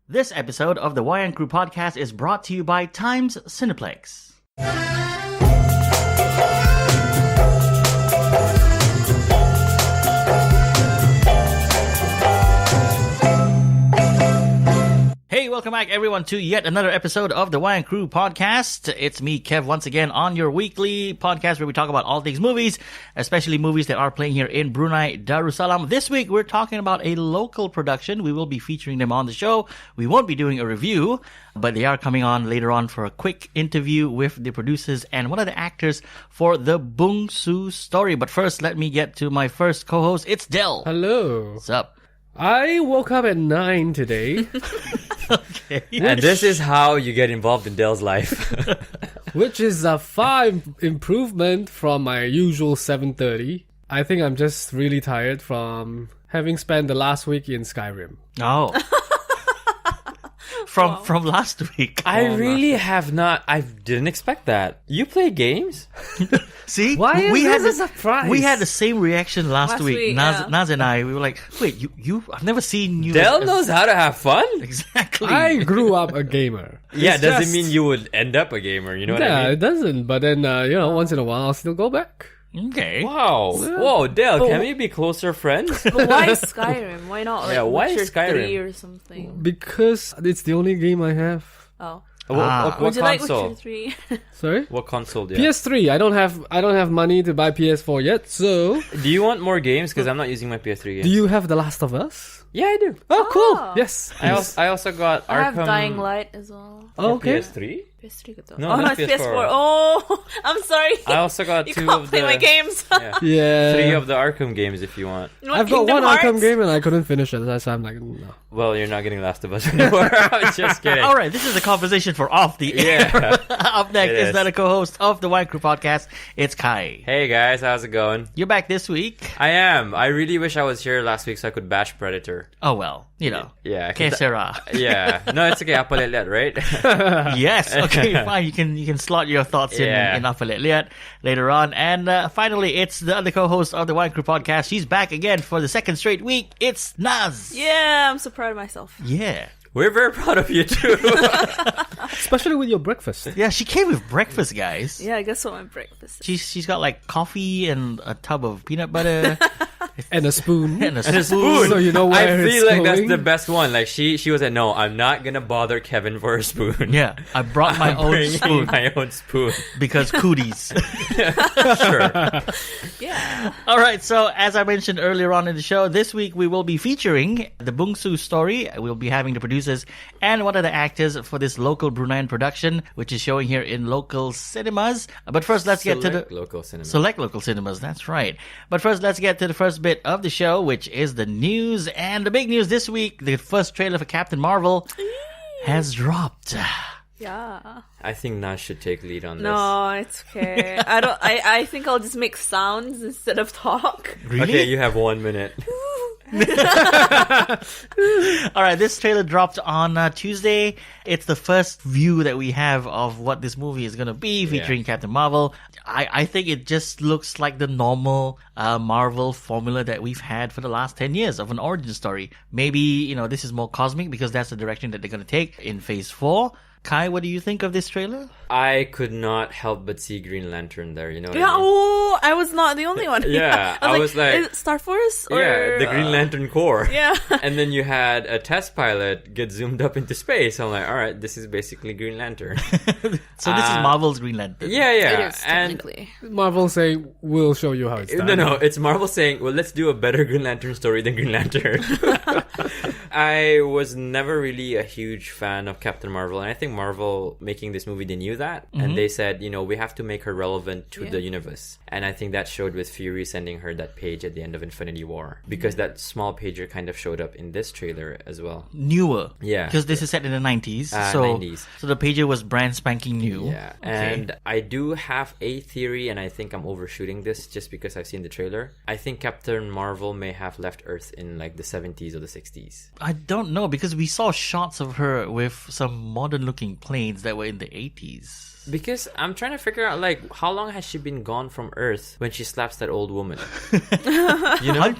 This episode of the Wayang Crew Podcast is brought to you by Times Cineplex. Hey, welcome back everyone to yet another episode of the Wayang Crew Podcast. It's me, Kev, once again on your weekly podcast where we talk about all things movies, especially movies that are playing here in Brunei Darussalam. This week we're talking about a local production. We will be featuring them on the show. We won't be doing a review, but they are coming on later on for a quick interview with the producers and one of the actors for the Bungsu story. But first, let me get to my first co-host. It's Del. Hello. What's up? I woke up at 9 today. Okay. And this is how you get involved in Dell's life. Which is a far improvement from my usual 7:30. I think I'm just really tired from having spent the last week in Skyrim. Oh. From last week. I really have not. I didn't expect that. You play games? See? Why is this a surprise? We had the same reaction last week. Naz, yeah. Naz and I, we were like, wait, you I've never seen you. Dell knows how to have fun? Exactly. I grew up a gamer. Yeah, It's doesn't just- mean you would end up a gamer, you know what Yeah, I mean? it doesn't. But then, once in a while, I'll still go back. Okay. Wow. Whoa, Dell, can we be closer friends? But why Skyrim? Why not like Yeah, why Witcher Skyrim? 3 or something? Because it's the only game I have. Oh. What Would you like console? Witcher 3? Sorry? What console do you have? PS3. I don't have money to buy PS4 yet, so Do you want more games? Because I'm not using my PS3 do games. you have The Last of Us? Yeah, I do. Oh, cool. Ah. Yes. I also got I have Arkham... Dying Light as well. Oh, okay. PS3? PS3 ko to. No, oh, not it's PS4. PS4. Oh, I'm sorry. I also got you two can't of play the... my games. Yeah. Yeah. 3 of the Arkham games if you want. You want I've got Kingdom one Hearts? Arkham game and I couldn't finish it, so I'm like, no. Well, you're not getting Last of Us anymore. I was just kidding. All right, this is a conversation for off the air. Yeah. Up next It is is. another co-host of the Wayang Crew Podcast. It's Kai. Hey guys, how's it going? You're back this week. I am. I really wish I was here last week so I could bash Predator. Oh well, you know. Yeah. Que 'cause sera. yeah. No, it's okay. Liat Liat, right? Yes. Okay. Fine. You can slot your thoughts Yeah. in Untitled Chapter later on. And finally, it's the other co-host of the Wayang Crew Podcast. She's back again for the second straight week. It's Naz. Yeah, I'm so proud of myself. Yeah. We're very proud of you too. Especially with your breakfast. Yeah. She came with breakfast, guys. Yeah, guess what my breakfast is. She's got like coffee and a tub of peanut butter And a spoon. and a And a spoon. spoon. So you know I where feel it's like that's going? the best one. Like she was like, no, I'm not gonna bother Kevin for a spoon. Yeah, I brought my I'm own bringing spoon my own spoon. because cooties. Sure. Yeah. All right, so as I mentioned earlier on in the show, this week we will be featuring the Bungsu story. We'll be having the producers and one of the actors for this local Bruneian production, which is showing here in local cinemas. But first, let's get to the local cinema. select local cinemas. That's right. But first, let's get to the first bit of the show, which is the news. And the big news this week: the first trailer for Captain Marvel has dropped. Yeah. I think Naz should take lead on this. No, it's okay. I think I'll just make sounds instead of talk. Really? Okay, you have 1 minute. All right, this trailer dropped on Tuesday. It's the first view that we have of what this movie is going to be, featuring Captain Marvel. I think it just looks like the normal Marvel formula that we've had for the last 10 years of an origin story. Maybe, this is more cosmic because that's the direction that they're going to take in Phase 4. Kai, what do you think of this trailer? I could not help but see Green Lantern there, you know what Yeah, I mean? oh, I was not the only one. Yeah, I was like- is it Star Force? Or, Yeah, the Green Lantern Corps. Yeah. And then you had a test pilot get zoomed up into space. I'm like, all right, this is basically Green Lantern. So this is Marvel's Green Lantern. Yeah. It is, And technically. Marvel saying, we'll show you how it's done. no, it's Marvel saying, well, let's do a better Green Lantern story than Green Lantern. I was never really a huge fan of Captain Marvel, and I think Marvel making this movie, they knew that, and they said, we have to make her relevant to the universe. And I think that showed with Fury sending her that page at the end of Infinity War, because that small pager kind of showed up in this trailer as well. Newer. Yeah. Because this is set in the 90s. 90s. So the pager was brand spanking new. Yeah, and I do have a theory, and I think I'm overshooting this just because I've seen the trailer. I think Captain Marvel may have left Earth in like the 70s or the 60s. I don't know, because we saw shots of her with some modern looking planes that were in the 80s. Because I'm trying to figure out, like, how long has she been gone from Earth when she slaps that old woman?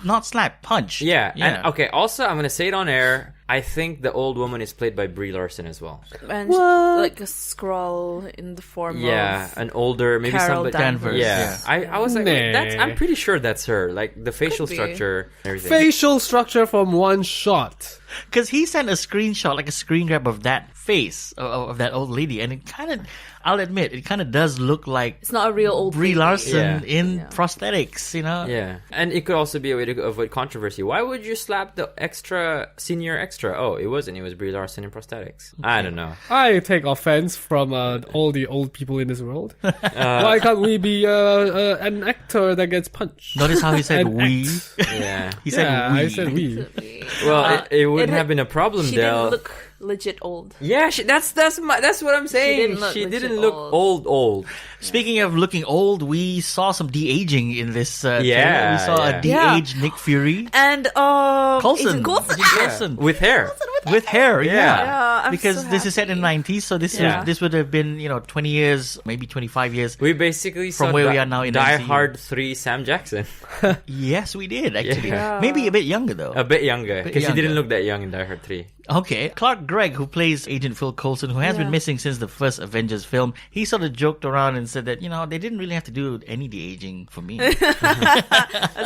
Not slap, punch. Yeah. And okay, also, I'm going to say it on air. I think the old woman is played by Brie Larson as well. And like a scroll in the form of an older, maybe Carol somebody. Danvers. Yeah. I was like, wait, I'm pretty sure that's her. Like, the facial Could be. structure, everything. Facial structure from one shot. Because he sent a screenshot, like a screen grab of that face of that old lady, and it kind of, I'll admit, it kind of does look like It's not a real old Brie lady. Larson Yeah. in prosthetics, you know? Yeah. And it could also be a way to avoid controversy. Why would you slap the senior extra? Oh, it wasn't. It was Brie Larson in prosthetics. I don't know. I take offense from all the old people in this world. Why can't we be an actor that gets punched? Notice how he said An we. act. Yeah. He said Yeah, we. I said we. Well, it wouldn't have been a problem, She Del. didn't look legit old. Yeah, that's what I'm saying. She didn't didn't look look legit old. Speaking of looking old, we saw some de-aging in this trailer. Yeah, We saw yeah. a de-aged Nick Fury. And Coulson. Agent Coulson. Agent Coulson. With hair. With hair, yeah. Yeah, I'm Because so this is set in the happy. 90s, so this Yeah. this would have been, 20 years, maybe 25 years. We basically From saw where we are now in Die MCU. Hard 3 Sam Jackson. Yes, we did, actually. Yeah. Maybe a bit younger, though. A bit younger. Bit Because he didn't younger. look that young in Die Hard 3. Okay. Clark Gregg, who plays Agent Phil Coulson, who has been Yeah. missing since the first Avengers film, he sort of joked around and said that, they didn't really have to do any de-aging for me.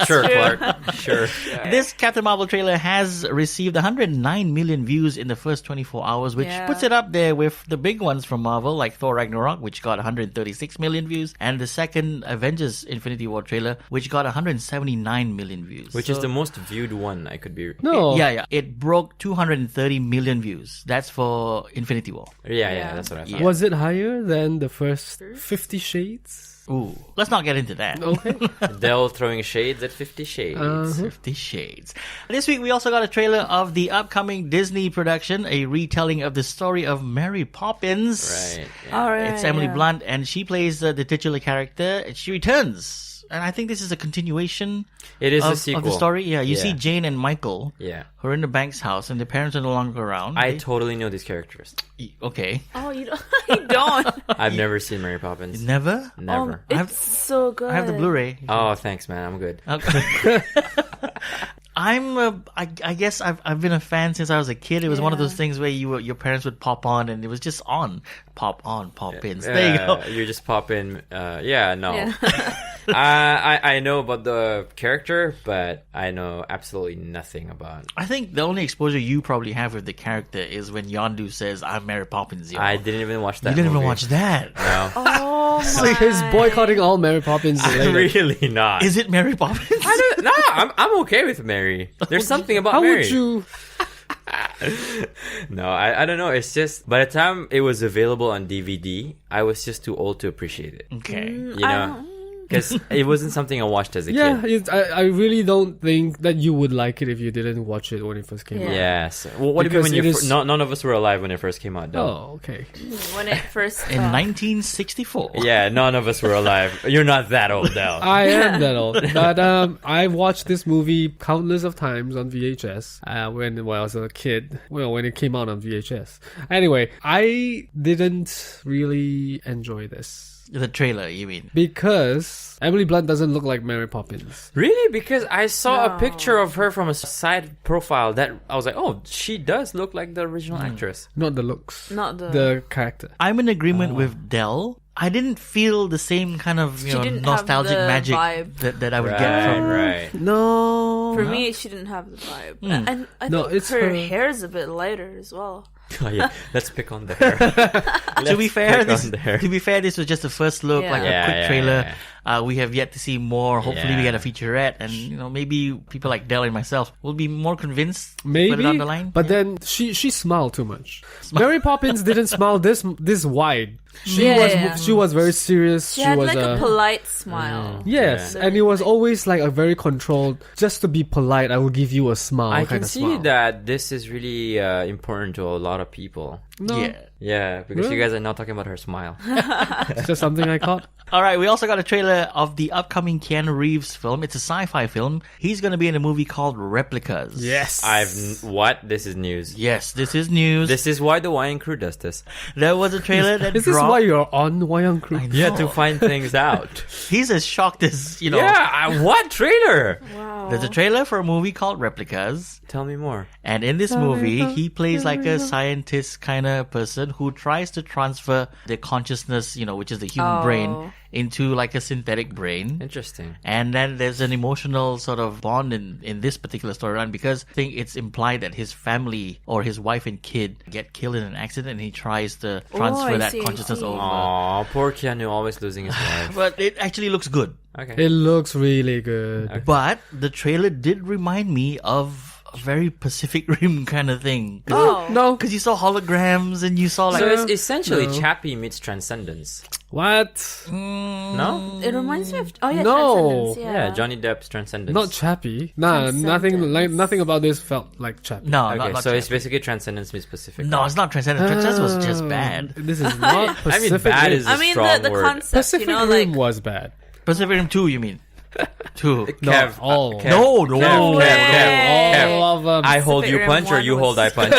Sure, Clark. Sure. This Captain Marvel trailer has received 109 million views in the first 24 hours, which Yeah. puts it up there with the big ones from Marvel, like Thor Ragnarok, which got 136 million views, and the second Avengers Infinity War trailer, which got 179 million views. Which is the most viewed one, I could be... No. Yeah. It broke 230 million views. That's for Infinity War. Yeah, that's what I thought. Was it higher than the first 50 Shades? Ooh, let's not get into that. Okay. Del throwing shades at 50 Shades. 50 Shades. This week we also got a trailer of the upcoming Disney production, a retelling of the story of Mary Poppins. Right. Yeah. All right. It's Emily Blunt, and she plays the titular character. And she returns, and I think this is a continuation. It is of, a sequel. of the story. Yeah, you Yeah. see Jane and Michael, Yeah. who are in the bank's house, and their parents are no longer around. I totally know these characters. Okay, Oh, you don't. You don't. I've never seen Mary Poppins. never. Never. It's so good. I have the Blu-ray. Oh, thanks, man. I'm good. Okay. I guess I've been a fan since I was a kid. It was one of those things where your parents would pop on, and it was just on, pop ins. There you go. You just pop in. Yeah, no. Yeah. I know about the character, but I know absolutely nothing about. I think the only exposure you probably have with the character is when Yondu says, "I'm Mary Poppins." Yo. I didn't even watch that. You didn't movie. even watch that. No, Oh So my. he's boycotting all Mary Poppins. later. really not. Is it Mary Poppins? I don't. No, I'm okay with Mary. There's something about How Mary. would you? No, I don't know. It's just by the time it was available on DVD, I was just too old to appreciate it. Okay. You know, because it wasn't something I watched as a Yeah, kid. I really don't think that you would like it if you didn't watch it when it first came out. Yes. Well, what do you mean Because when it you? is- None of us were alive when it first came out. Though. Oh, okay. When it first. In 1964. Yeah, none of us were alive. You're not that old, Del. I am that old, but I watched this movie countless of times on VHS when I was a kid. Well, when it came out on VHS. Anyway, I didn't really enjoy this The trailer, you mean? because Emily Blunt doesn't look like Mary Poppins. Really? Because I saw a No. picture of her from a side profile that I was like, oh, she does look like the original actress. Not the looks, Not the. the character. I'm in agreement with Dell. I didn't feel the same kind of She didn't have nostalgic the magic vibe. that I would get from. Right. No. For me, she didn't have the vibe. And I No, think it's her her- hair's a bit lighter as well. Oh, yeah. Let's pick on the hair. To be fair, pick on the hair. this was just the first look, Yeah. like a Yeah, quick yeah, trailer. yeah. We have yet to see more. Hopefully, we Yeah. get a featurette, and maybe people like Dell and myself will be more convinced Maybe, further down the line. but then she smiled too much. Mary Poppins didn't smile this wide. She was very serious. She had was like a polite smile. yes, Yeah. and it was always like a very controlled. Just to be polite, I will give you a smile. I kind can of see smile. that this is really important to a lot of people. No, Yeah. Yeah, because Really? you guys are now talking about her smile. it's just something I caught. All right, we also got a trailer trailer of the upcoming Keanu Reeves film. It's a sci-fi film. He's going to be in a movie called Replicas. Yes. What? This is news. Yes, this is news. This is why the Wayang Crew does this. There was a trailer that Is this dropped. why you're on Wayang Crew? Yeah, to find things out. He's as shocked as, you know. What trailer? Wow. There's a trailer for a movie called Replicas. Tell me more. And in this movie, he plays like a scientist kind of person who tries to transfer the consciousness, which is the human brain, into like a synthetic brain. Interesting. And then there's an emotional sort of bond in this particular storyline because I think it's implied that his family or his wife and kid get killed in an accident and he tries to transfer that consciousness over. Aw, poor Keanu always losing his wife. But it actually looks good. Okay. It looks really good. Okay. But the trailer did remind me of a very Pacific Rim kind of thing. No. Because you saw holograms and you saw like... So it's essentially No. Chappie meets Transcendence. What? No? It reminds me of No. Transcendence, Yeah, Johnny Depp's Transcendence. Not Chappie. Nah, nothing about this felt like Chappie. No, Okay, not so it's Chappie. basically Transcendence meets Pacific. No, it's not Transcendence. Transcendence was just bad. This is not I mean, Pacific bad Rim. is a I mean, strong the word. concept, Pacific Rim like... was bad. Pacific Rim 2, you mean? 2. No, Kev, all. Kev, No, Kev, All of them. I hold you Pacific punch Rim or you 1 hold I punch.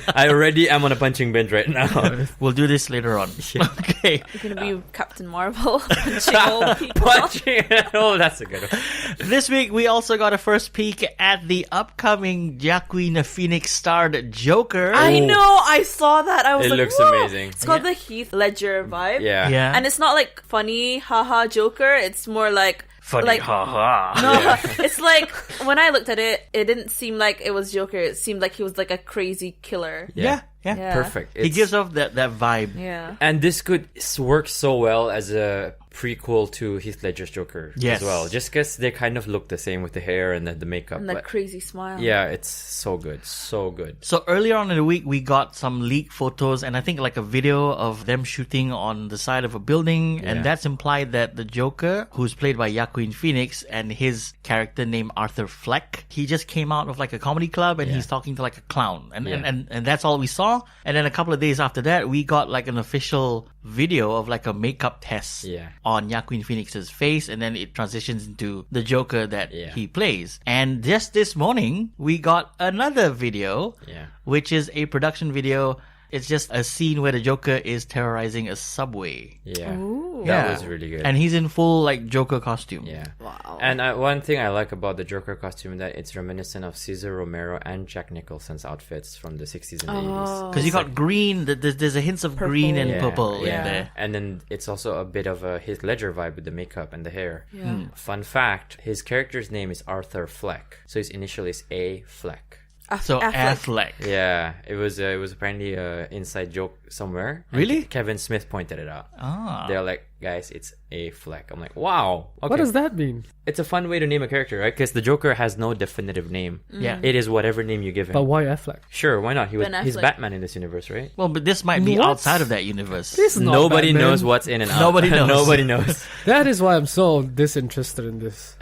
I already am on a punching bench right now. We'll do this later on. Okay. You're gonna be Captain Marvel punching old people. Punching. Oh, that's a good one. This week, we also got a first peek at the upcoming Jaoquin Phoenix-starred Joker. I know, I saw that. I was It like, looks whoa. amazing. It's got the Heath Ledger vibe. Yeah. Yeah. And it's not like funny, haha, Joker. It's more like Funny, like, haha. No, it's like when I looked at it, it didn't seem like it was Joker. It seemed like he was like a crazy killer. Yeah. Yeah. Perfect. He It's- gives off that vibe. Yeah. And this could work so well as a prequel to Heath Ledger's Joker Yes. as well. Just because they kind of look the same with the hair and the makeup. And that but crazy smile. yeah, it's so good. So good. So earlier on in the week, we got some leaked photos and I think like a video of them shooting on the side of a building. Yeah. And that's implied that the Joker, who's played by Jaoquin Phoenix, and his character named Arthur Fleck, he just came out of like a comedy club and he's talking to like a clown. And that's all we saw. And then a couple of days after that, we got like an official video of like a makeup test on Jaoquin Phoenix's face, and then it transitions into the Joker that he plays. And just this morning, we got another video, which is a production video. It's just a scene where the Joker is terrorizing a subway. Yeah. Ooh. That was really good. And he's in full like Joker costume. Yeah. Wow. And one thing I like about the Joker costume that it's reminiscent of Cesar Romero and Jack Nicholson's outfits from the 60s and 80s. Because you got green, there's a hints of green and purple in there. And then it's also a bit of a Heath Ledger vibe with the makeup and the hair. Yeah. Fun fact, his character's name is Arthur Fleck. So his initial is A. Fleck. So Affleck. Yeah, it was apparently an inside joke somewhere. And Really? Kevin Smith pointed it out. Ah. They're like, guys, it's A. Fleck. I'm like, wow. Okay. What does that mean? It's a fun way to name a character, right? Because the Joker has no definitive name. Yeah. It is whatever name you give him. But why Affleck? Sure, why not? Ben He's Affleck. Batman in this universe, right? Well, but this might be What? outside of that universe. This is not Nobody Batman. knows what's in and out. Nobody knows. Nobody knows. That is why I'm so disinterested in this.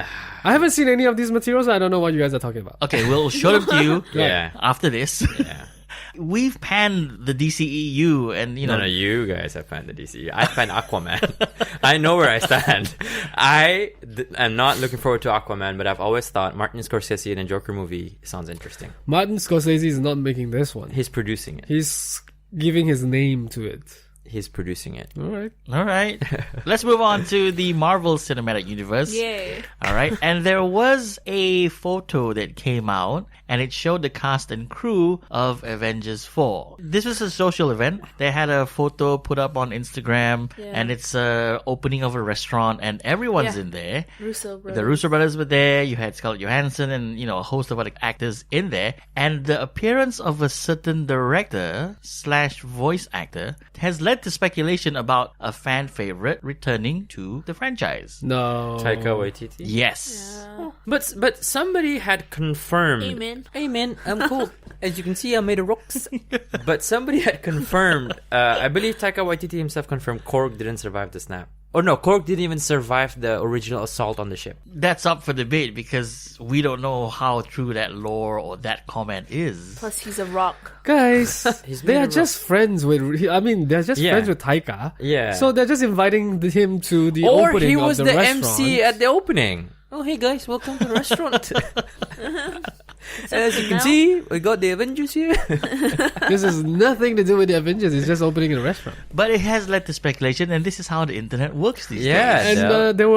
I haven't seen any of these materials. I don't know what you guys are talking about. Okay, we'll show them to you Yeah. after this. Yeah. We've panned the DCEU and, you know... No, you guys have fanned the DC. I fan Aquaman. I know where I stand. I'm not looking forward to Aquaman, but I've always thought Martin Scorsese in a Joker movie sounds interesting. Martin Scorsese is not making this one. He's producing it. He's giving his name to it. He's producing it. All right. All right. Let's move on to the Marvel Cinematic Universe. Yay. All right. And there was a photo that came out and it showed the cast and crew of Avengers 4. This was a social event. They had a photo put up on Instagram and it's a opening of a restaurant and everyone's in there. Russo brothers. The Russo brothers were there. You had Scarlett Johansson and, you know, a host of other actors in there. And the appearance of a certain director / voice actor has led to speculation about a fan favorite returning to the franchise. No. Taika Waititi? Yes. But somebody had confirmed. Amen. I'm cool. As you can see, I made a rocks. But somebody had confirmed. I believe Taika Waititi himself confirmed Korg didn't survive the snap. Oh no, Korg didn't even survive the original assault on the ship. That's up for debate because we don't know how true that lore or that comment is. Plus, he's a rock. Guys, He's they made are a just friends with. I mean, they're just Yeah. friends with Taika. Yeah. So they're just inviting him to the Or opening he was of the restaurant. MC at the opening. Oh, hey guys, welcome to the restaurant. And as you can see, we got the Avengers here. This has nothing to do with the Avengers. It's just opening a restaurant. But it has led to speculation, and this is how the internet works these Yeah. days. And there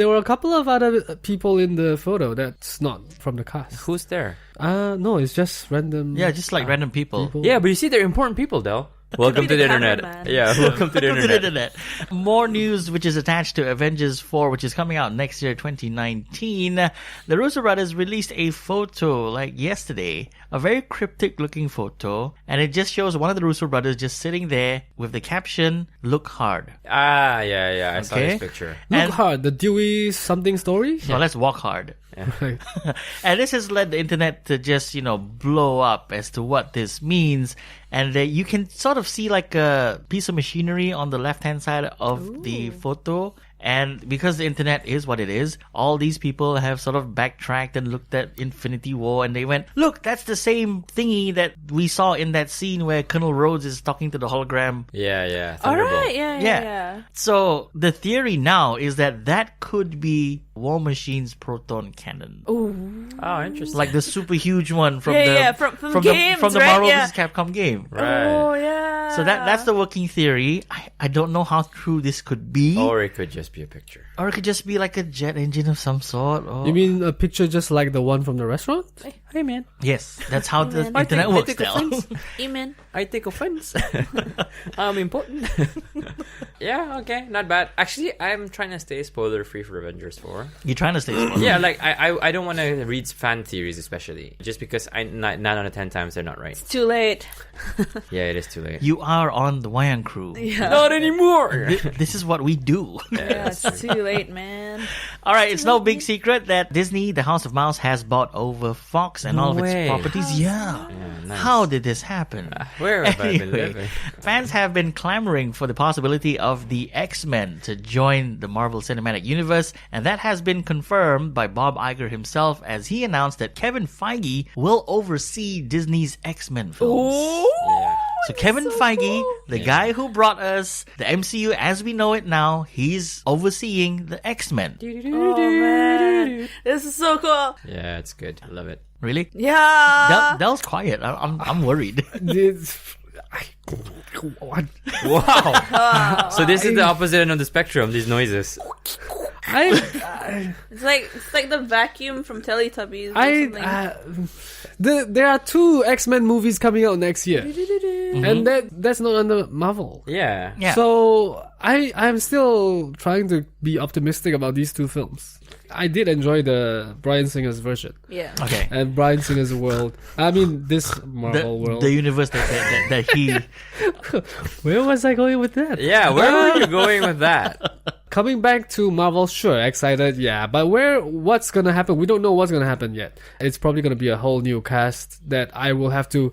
were a couple of other people in the photo that's not from the cast. Who's there? No, it's just random. Yeah, just like random people. Yeah, but you see, they're important people, though. Welcome to be the the internet. cameraman. Yeah, welcome to the Welcome to the internet. internet. More news which is attached to Avengers 4, which is coming out next year, 2019. The Russo brothers released a photo like yesterday, a very cryptic looking photo, and it just shows one of the Russo brothers just sitting there with the caption, "Look hard." Ah, yeah, I saw Okay. this picture. Look And- hard, the Dewey something story. So let's walk hard. Right. And this has led the internet to just, blow up as to what this means. And you can sort of see like a piece of machinery on the left-hand side of the photo. And because the internet is what it is, all these people have sort of backtracked and looked at Infinity War and they went, look, that's the same thingy that we saw in that scene where Colonel Rhodes is talking to the hologram. Yeah. All Thunderbolt. right, yeah. So the theory now is that could be War Machine's Proton cannon. Oh, interesting. Like the super huge one from Yeah, the from the games, from the right? Marvel Yeah. vs. Capcom game. Right. Oh, yeah. So that's the working theory. I don't know how true this could be. Or it could just be a picture. Or it could just be like a jet engine of some sort. Or... You mean a picture just like the one from the restaurant? Hey, man. Yes, that's how the man. internet I works think now. offense. Amen. I take offense. I'm important. Yeah, okay, not bad. Actually, I'm trying to stay spoiler free for Avengers 4. You're trying to stay spoiler. Yeah, like I don't want to read fan theories, especially just because 9 out of 10 times they're not right. It's too late. Yeah, it is too late. You are on the Wayang Crew. Yeah. Not anymore. This is what we do. Yeah, it's too late, man. All right, it's no big secret that Disney, the House of Mouse, has bought over Fox and all of way. its properties. Yeah. nice. How did this happen? Where have I been Anyway, living? fans have been clamoring for the possibility of the X-Men to join the Marvel Cinematic Universe, and that has been confirmed by Bob Iger himself as he announced that Kevin Feige will oversee Disney's X-Men films. Yeah. So Kevin Feige, the guy who brought us the MCU as we know it now, he's overseeing the X-Men. Oh, man. This is so cool. Yeah, it's good. I love it. Really? Yeah. That was quiet. I'm worried. What? Wow. So this is the opposite end of the spectrum, these noises. It's like the vacuum from Teletubbies or something. There are 2 X-Men movies coming out next year, and that's not under Marvel. Yeah. Yeah. So I'm still trying to be optimistic about these 2 films. I did enjoy the Bryan Singer's version Yeah. Okay. and Bryan Singer's world. I mean, this Marvel world. The universe that he... Where was I going with that? Yeah, where were you going with that? Coming back to Marvel, sure, excited, yeah. But what's gonna happen? We don't know what's gonna happen yet. It's probably gonna be a whole new cast that I will have to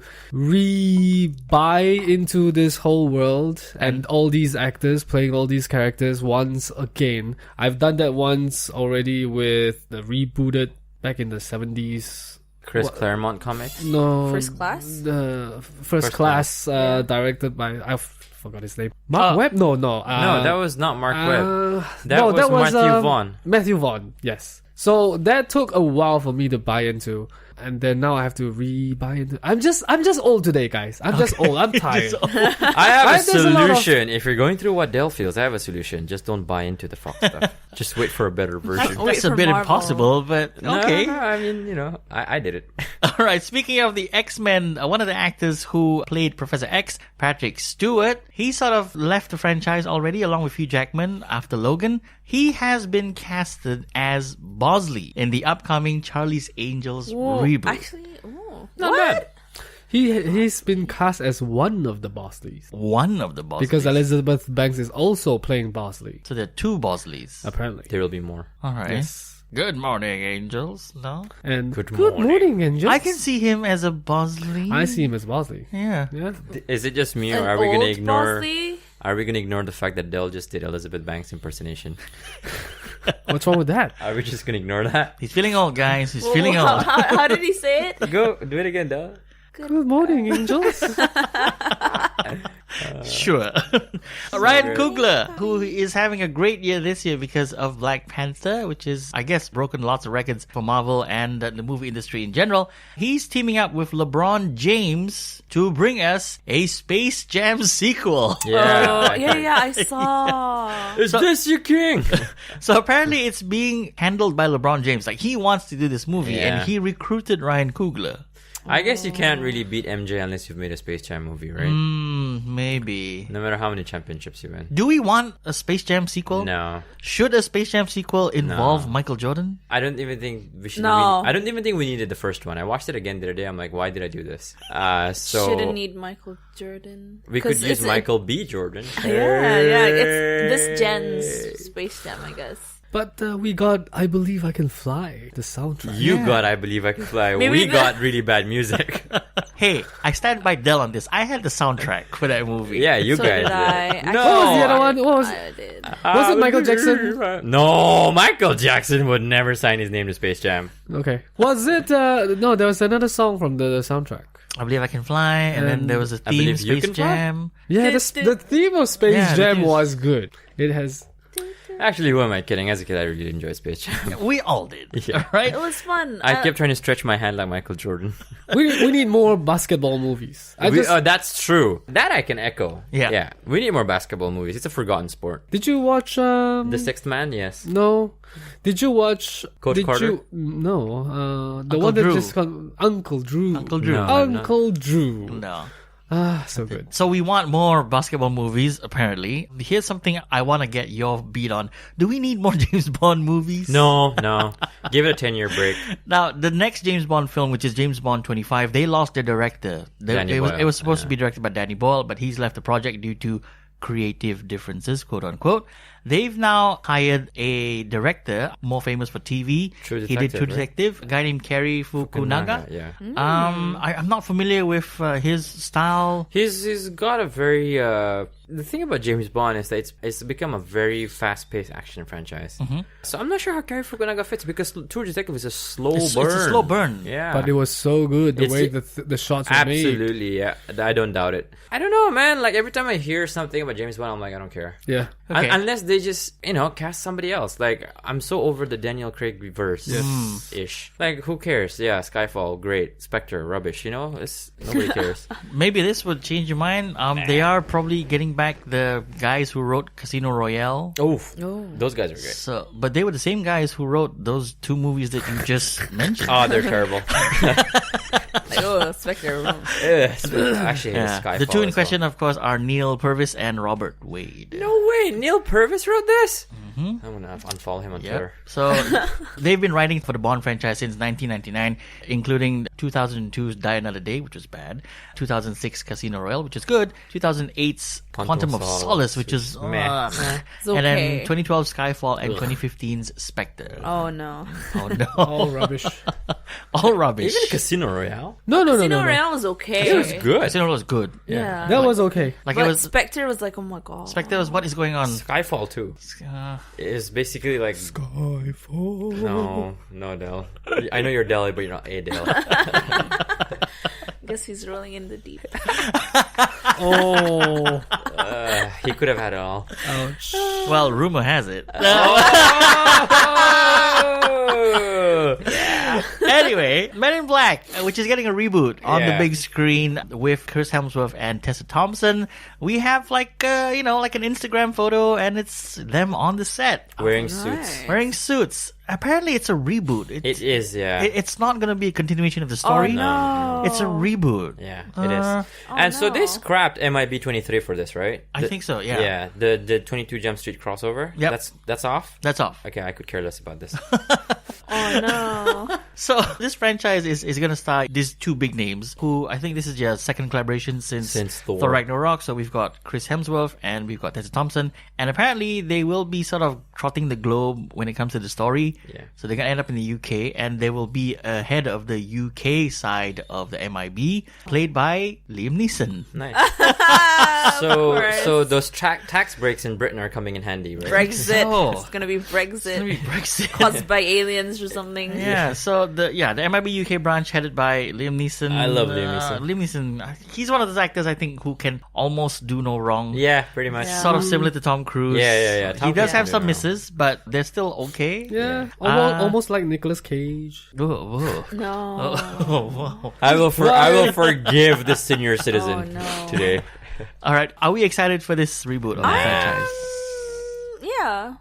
buy into this whole world and all these actors playing all these characters once again. I've done that once already with the rebooted back in the 70s. Chris Claremont comic. No. First Class? The First Class, directed by... I forgot his name. Mark Oh. Webb? No. No, that was not Mark Webb. That no, was Matthew Vaughn. Matthew Vaughn, yes. So that took a while for me to buy into, and then now I have to re-buy into. I'm just old today, guys. I'm just old. I'm tired. I have a There's a lot of- solution. If you're going through what Dell feels, I have a solution. Just don't buy into the Fox stuff. Just wait for a better version. Wait That's a for bit Marvel. impossible, but okay. No, I mean, I did it. All right, speaking of the X-Men, one of the actors who played Professor X, Patrick Stewart, he sort of left the franchise already along with Hugh Jackman after Logan. He has been casted as Bosley in the upcoming Charlie's Angels Whoa, reboot. actually, Not bad. He's been cast as one of the Bosleys One of the Bosleys. because Elizabeth Banks is also playing Bosley. So there are 2 Bosleys. Apparently, There will be more. All right. yes. Good morning, angels. No? And Good good morning, Angels. I can see him as a Bosley. I see him as Bosley. Yeah. Yeah. Is it just me, or an are we going to old ignore? Bosley? Are we gonna ignore the fact that Del just did Elizabeth Banks impersonation? What's wrong with that? Are we just gonna ignore that? He's feeling old, guys. He's feeling old. How did he say it? Go do it again, Del. Good morning, angels. Sure. Ryan Coogler, who is having a great year this year because of Black Panther, which is, I guess, broken lots of records for Marvel and the movie industry in general. He's teaming up with LeBron James to bring us a Space Jam sequel. Yeah, I saw. Is this your king? So apparently it's being handled by LeBron James. Like, he wants to do this movie, Yeah. and he recruited Ryan Coogler. I guess you can't really beat MJ unless you've made a Space Jam movie, right? Maybe. No matter how many championships you win. Do we want a Space Jam sequel? No. Should a Space Jam sequel involve Michael Jordan? I don't even think we should. No. I don't even think we needed the first one. I watched it again the other day. I'm like, why did I do this? So Shouldn't need Michael Jordan. we could 'Cause use it's Michael B. Jordan. Yeah. It's this gen's Space Jam, I guess. But we got I Believe I Can Fly, the soundtrack. You got I Believe I Can Fly. Maybe We the- got really bad music. Hey, I stand by Del on this. I had the soundtrack for that movie. Yeah, you So guys did I. did. No. What was the other one? What was it? I did. Was it Michael Jackson? No, Michael Jackson would never sign his name to Space Jam. Okay. Was it? No, there was another song from the soundtrack. I Believe I Can Fly, and then there was a theme, Believe You Space Can Fly? Jam. Yeah, the theme of Space Yeah, the Jam theme is- was good. It has. Actually, who am I kidding? As a kid, I really enjoyed Space Jam. We all did. Yeah. Right? It was fun. I kept trying to stretch my hand like Michael Jordan. We need more basketball movies. That's true. That I can echo. Yeah. We need more basketball movies. It's a forgotten sport. Did you watch? The Sixth Man, yes. No. Did you watch? Coach did Carter? You, no. The Uncle one that Drew. just called Uncle Drew. Uncle Drew. No. Uncle Drew. No. Ah, so good. So we want more basketball movies, apparently. Here's something I want to get your beat on. Do we need more James Bond movies? No. Give it a 10-year break. Now, the next James Bond film, which is James Bond 25, they lost their director. Danny It Boyle. was supposed to be directed by Danny Boyle, but he's left the project due to creative differences, quote unquote. They've now hired a director, more famous for TV. True He did Detective, True right? Detective, a guy named Cary Fukunaga. Yeah. I'm not familiar with his style. He's got a very the thing about James Bond is that it's become a very fast-paced action franchise. So I'm not sure how Cary Fukunaga fits because True Detective is a slow It's burn. a slow burn. Yeah. But it was so good the It's- way the shots were made. Absolutely, yeah. I don't doubt it. I don't know, man. Like every time I hear something about James Bond, I'm like, I don't care. Yeah. Okay. Unless they just, cast somebody else. Like, I'm so over the Daniel Craig verse ish. Like, who cares? Yeah, Skyfall, great. Spectre, rubbish. Nobody cares. Maybe this would change your mind. They are probably getting back the guys who wrote Casino Royale. Oof. Those guys are great. So, but they were the same guys who wrote those two movies that you just mentioned. Oh, they're terrible. Spectre. Actually, Skyfall. The two in as question, of course, are Neil Purvis and Robert Wade. well. No way, Neil Purvis wrote this. I'm gonna unfollow him on Yep. Twitter. So they've been writing for the Bond franchise since 1999, including 2002's Die Another Day, which was bad, 2006 Casino Royale, which is good, 2008's Quantum of Solace, which is meh. It's and then okay. 2012 Skyfall and 2015's Spectre. Oh no. Oh no, All rubbish. all rubbish. Even Casino Royale. No. Casino Royale was okay. It was good. Casino Royale was good. Yeah. That was okay. Like But it was. Spectre was like, oh my god. Spectre was what is going on. Skyfall too. Is basically like Skyfall. no, Del. I know you're Del, but you're not a Del. Guess he's rolling in the deep. Oh. He could have had it all. Ouch. Well, rumor has it. Anyway, Men in Black, which is getting a reboot on the Yeah. big screen with Chris Hemsworth and Tessa Thompson. We have like an Instagram photo, and it's them on the set Wearing Nice. suits. wearing suits. Apparently, it's a reboot. It is, yeah. It's not going to be a continuation of the story. Oh no. It's a reboot. Yeah, it is. And so they scrapped MIB 23 for this, right? I think so. Yeah. Yeah, the 22 Jump Street crossover. Yep. That's off. That's off. Okay, I could care less about this. Oh no. So this franchise is going to star these two big names who I think this is their second collaboration since Thor. Ragnarok. So we've got Chris Hemsworth and we've got Tessa Thompson. And apparently they will be sort of trotting the globe when it comes to the story. MIB. Yeah. So they're gonna end up in the UK, and they will be ahead of the UK side of the MIB, played by Liam Neeson. Nice. course. so those tax breaks in Britain are coming in handy, right? Brexit. So- It's gonna be Brexit. It's gonna be Brexit. Caused by aliens or something. Yeah, so the MIB UK branch headed by Liam Neeson. I love Liam Neeson. Liam Neeson, he's one of those actors I think who can almost do no wrong. Yeah, pretty much. Yeah. Sort of similar to Tom Cruise. Yeah. He Tom does Cruise have can some do no misses, but they're still okay. Yeah, Uh, almost like Nicolas Cage. Whoa, whoa. No. Oh, wow. I will forgive the senior citizen Oh, no. today. All right, are we excited for this reboot of the franchise? Yeah.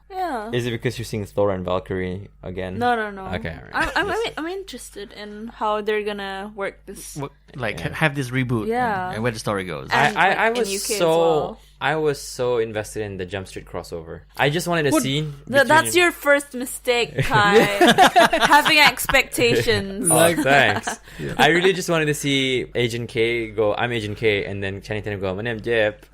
Is it because you're seeing Thor and Valkyrie again? No. Okay, alright. I'm interested in how they're gonna work this. Have this reboot, Yeah. and where the story goes. And- I in was UK as so well. I was so invested in the Jump Street crossover. I just wanted a scene. That's your first mistake, Kai. Having expectations. Oh, thanks. I really just wanted to see Agent K go, I'm Agent K, and then Channing Tatum go, my name's Jep.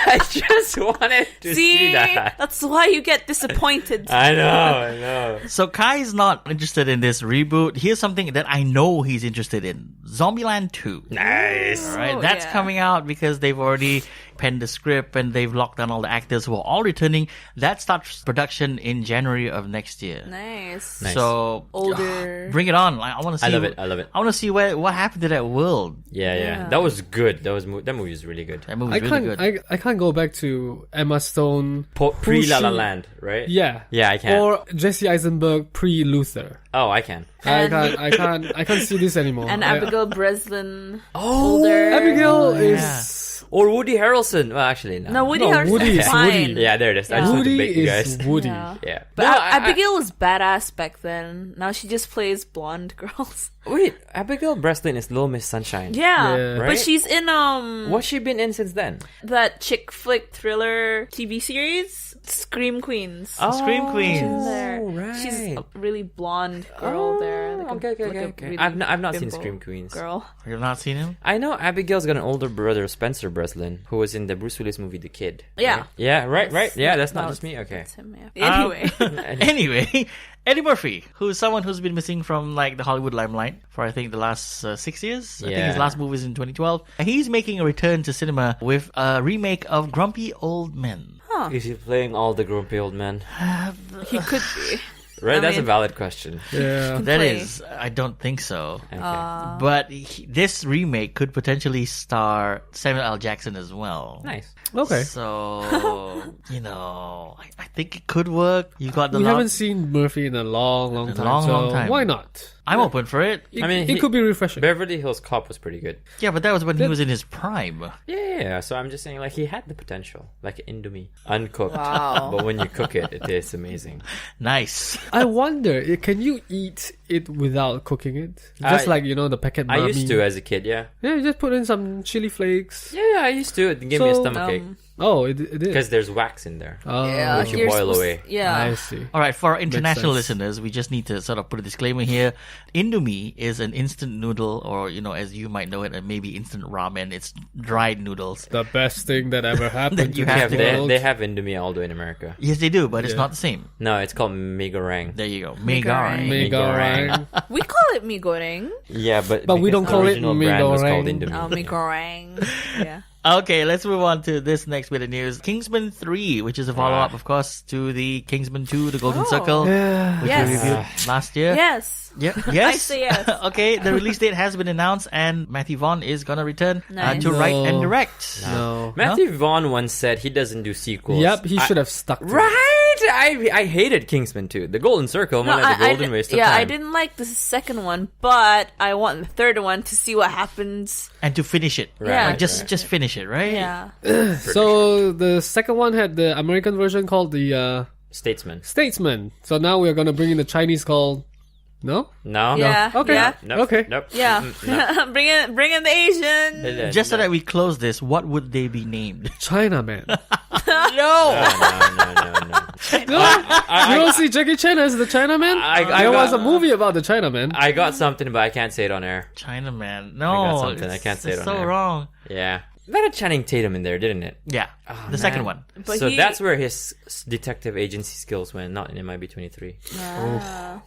I just wanted to see that. That's why you get disappointed. I know. So Kai's not interested in this reboot. Here's something that I know he's interested in: Zombieland 2. Nice. All right, Oh, that's yeah. coming out because they've already penned the script and they've locked down all the actors who are all returning. That starts production in January of next year. Nice. Nice. So Older. bring it on! I want to see. I love it. I want to see what happened to that world. Yeah. That was good. That movie was really good. That movie's really good. I can't go back to Emma Stone Pre La La she- Land, right? Yeah. Yeah, I can. Or Jesse Eisenberg pre Luther. Oh, I can. And- I can't see this anymore. And Abigail Breslin. Oh, older. Abigail yeah. is Or Woody Harrelson. Well, actually, no. No, Woody No, Harrelson Woody is is fine. Woody. Yeah, there it is. I just want to Woody bait you is guys. Woody. Yeah. Yeah. But No, Abigail was badass back then. Now she just plays blonde girls. Wait, Abigail Breslin is Little Miss Sunshine. Yeah. But Right? she's in What's she been in since then? that chick flick thriller TV series, Scream Queens. Scream Queens. She's there. right. She's a really blonde girl there. Like Okay. really I've not seen bimbo Scream Queens. Girl. You've not seen him? I know Abigail's got an older brother, Spencer Breslin, who was in the Bruce Willis movie The Kid. Yeah. Right? Yeah, right. Yeah, that's not No, just me. Okay. That's him, yeah. Anyway. Anyway, Eddie Murphy, who's someone who's been missing from like the Hollywood limelight for I think the last 6 years. I think his Yeah. last movie was in 2012. He's making a return to cinema with a remake of Grumpy Old Men. Is he playing all the grumpy old men? He could be. Right, that's a mean- valid question. Yeah. That play. is, I don't think so. Okay. But this remake could potentially star Samuel L. Jackson as well. Nice. Okay. So, I think it could work. You got the We lot. haven't seen Murphy in a long time. long, so long time. Why not? I'm open for it. I mean, it could be refreshing. Beverly Hills Cop was pretty good. Yeah, but that was when he was in his prime. Yeah. So I'm just saying, like, he had the potential, like Indomie, uncooked. Wow. But when you cook it, it tastes amazing. Nice. I wonder, can you eat it without cooking it? Just like, the packet I mami. used to as a kid. Yeah. Yeah, you just put in some chili flakes. Yeah, I used to. It gave me a So, stomachache Oh, it did. because there's wax in there. Oh, Yeah, Which you you're boil supposed- away. Yeah. I see. All right, for our international sense. listeners, we just need to sort of put a disclaimer here. Indomie is an instant noodle, or, as you might know it, maybe instant ramen. It's dried noodles. The best thing that ever happened to you this have Yeah, to- world. they have Indomie all the way in America. Yes, they do, but it's Yeah. not the same. No, it's called mee goreng. There you go. Mee goreng. Megarang. Mee goreng. We call it mee goreng. Yeah, but we because don't the call it original mee brand was called goreng. Indomie. Mee goreng. Yeah. Okay, let's move on to this next bit of news. Kingsman 3, which is a follow-up, of course, to the Kingsman 2, The Golden Oh. Circle, Yeah. which Yes. we reviewed last year. Yes. Yeah. Yes. I say yes. Okay, the release date has been announced, and Matthew Vaughn is gonna return Nice. to write and No. direct. No. Matthew Vaughn once said he doesn't do sequels. Yep, he should have stuck to it. Right? I hated Kingsman 2. The Golden Circle, No, one like the I golden di- waste of yeah, time. I didn't like the second one, but I want the third one to see what happens. And to finish it. Yeah. Like, just finish it, right? Yeah. So the second one had the American version called the Statesman. Statesman. So now we're gonna bring in the Chinese called No? No? Yeah. Okay. Yeah. Nope. Okay. Nope. Yeah. No. bring in the Asian. Just so that we close this, what would they be named? Chinaman. No! No. You don't see Jackie Chan as the Chinaman? There was a movie about the Chinaman. I got something, but I can't say it on air. Chinaman. I No. got something. I can't say it it's on so air. wrong. Yeah. That had Channing Tatum in there, didn't it? Yeah, Oh, the second man. one. But So he- that's where his detective agency skills went, not in MIB 23. Ah.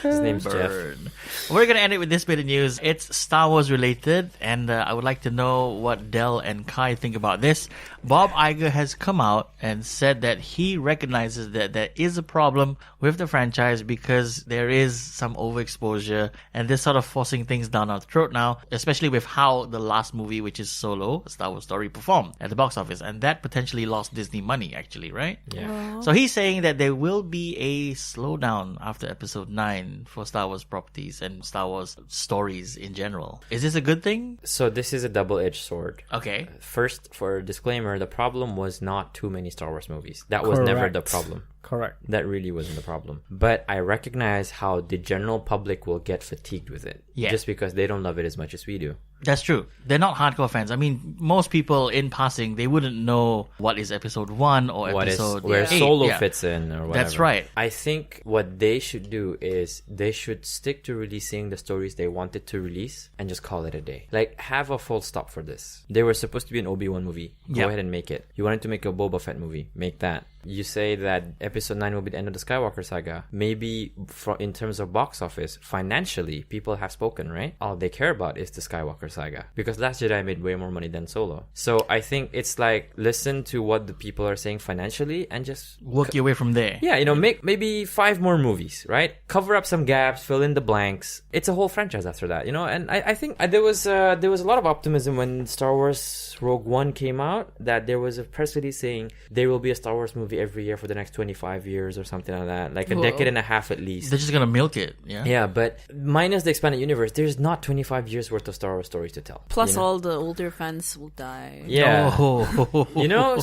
His name's Jeff. Burn. We're gonna end it with this bit of news. It's Star Wars related, and I would like to know what Del and Kai think about this. Bob Iger has come out and said that he recognizes that there is a problem with the franchise because there is some overexposure, and this sort of forcing things down our throat now, especially with how the last movie, which is Solo, a Star Wars story, performed at the box office, and that potentially lost Disney money, actually, right? Yeah. So he's saying that there will be a slowdown after episode 9 for Star Wars properties and Star Wars stories in general. Is this a good thing? So this is a double-edged sword. Okay. First, for a disclaimer, the problem was not too many Star Wars movies. That was never the Correct. problem. Correct. That really wasn't the problem. But I recognize how the general public will get fatigued with it. Yeah. Just because they don't love it as much as we do. That's true. They're not hardcore fans. I mean, most people in passing, they wouldn't know what is episode 1 or What is episode where 8. Solo Yeah. fits in or whatever. That's right. I think what they should do is they should stick to releasing the stories they wanted to release and just call it a day. Like, have a full stop for this. They were supposed to be an Obi-Wan movie. Go Yeah. ahead and make it. You wanted to make a Boba Fett movie. Make that. You say that episode 9 will be the end of the Skywalker saga. Maybe in terms of box office, financially, people have spoken, right? All they care about is the Skywalker saga. Because Last Jedi made way more money than Solo. So I think it's like, listen to what the people are saying financially and just Work your way from there. yeah, you know, make maybe 5 more movies, right? Cover up some gaps, fill in the blanks. It's a whole franchise after that, you know. And I think there was a lot of optimism when Star Wars Rogue One came out, that there was a press release saying there will be a Star Wars movie every year for the next 25 years or something like that, like a Whoa. decade and a half at least. They're just gonna milk it. Yeah. Yeah, but minus the expanded universe, there's not 25 years worth of Star Wars stories to tell. Plus, you know? all the older fans will die. Yeah. Oh. You know,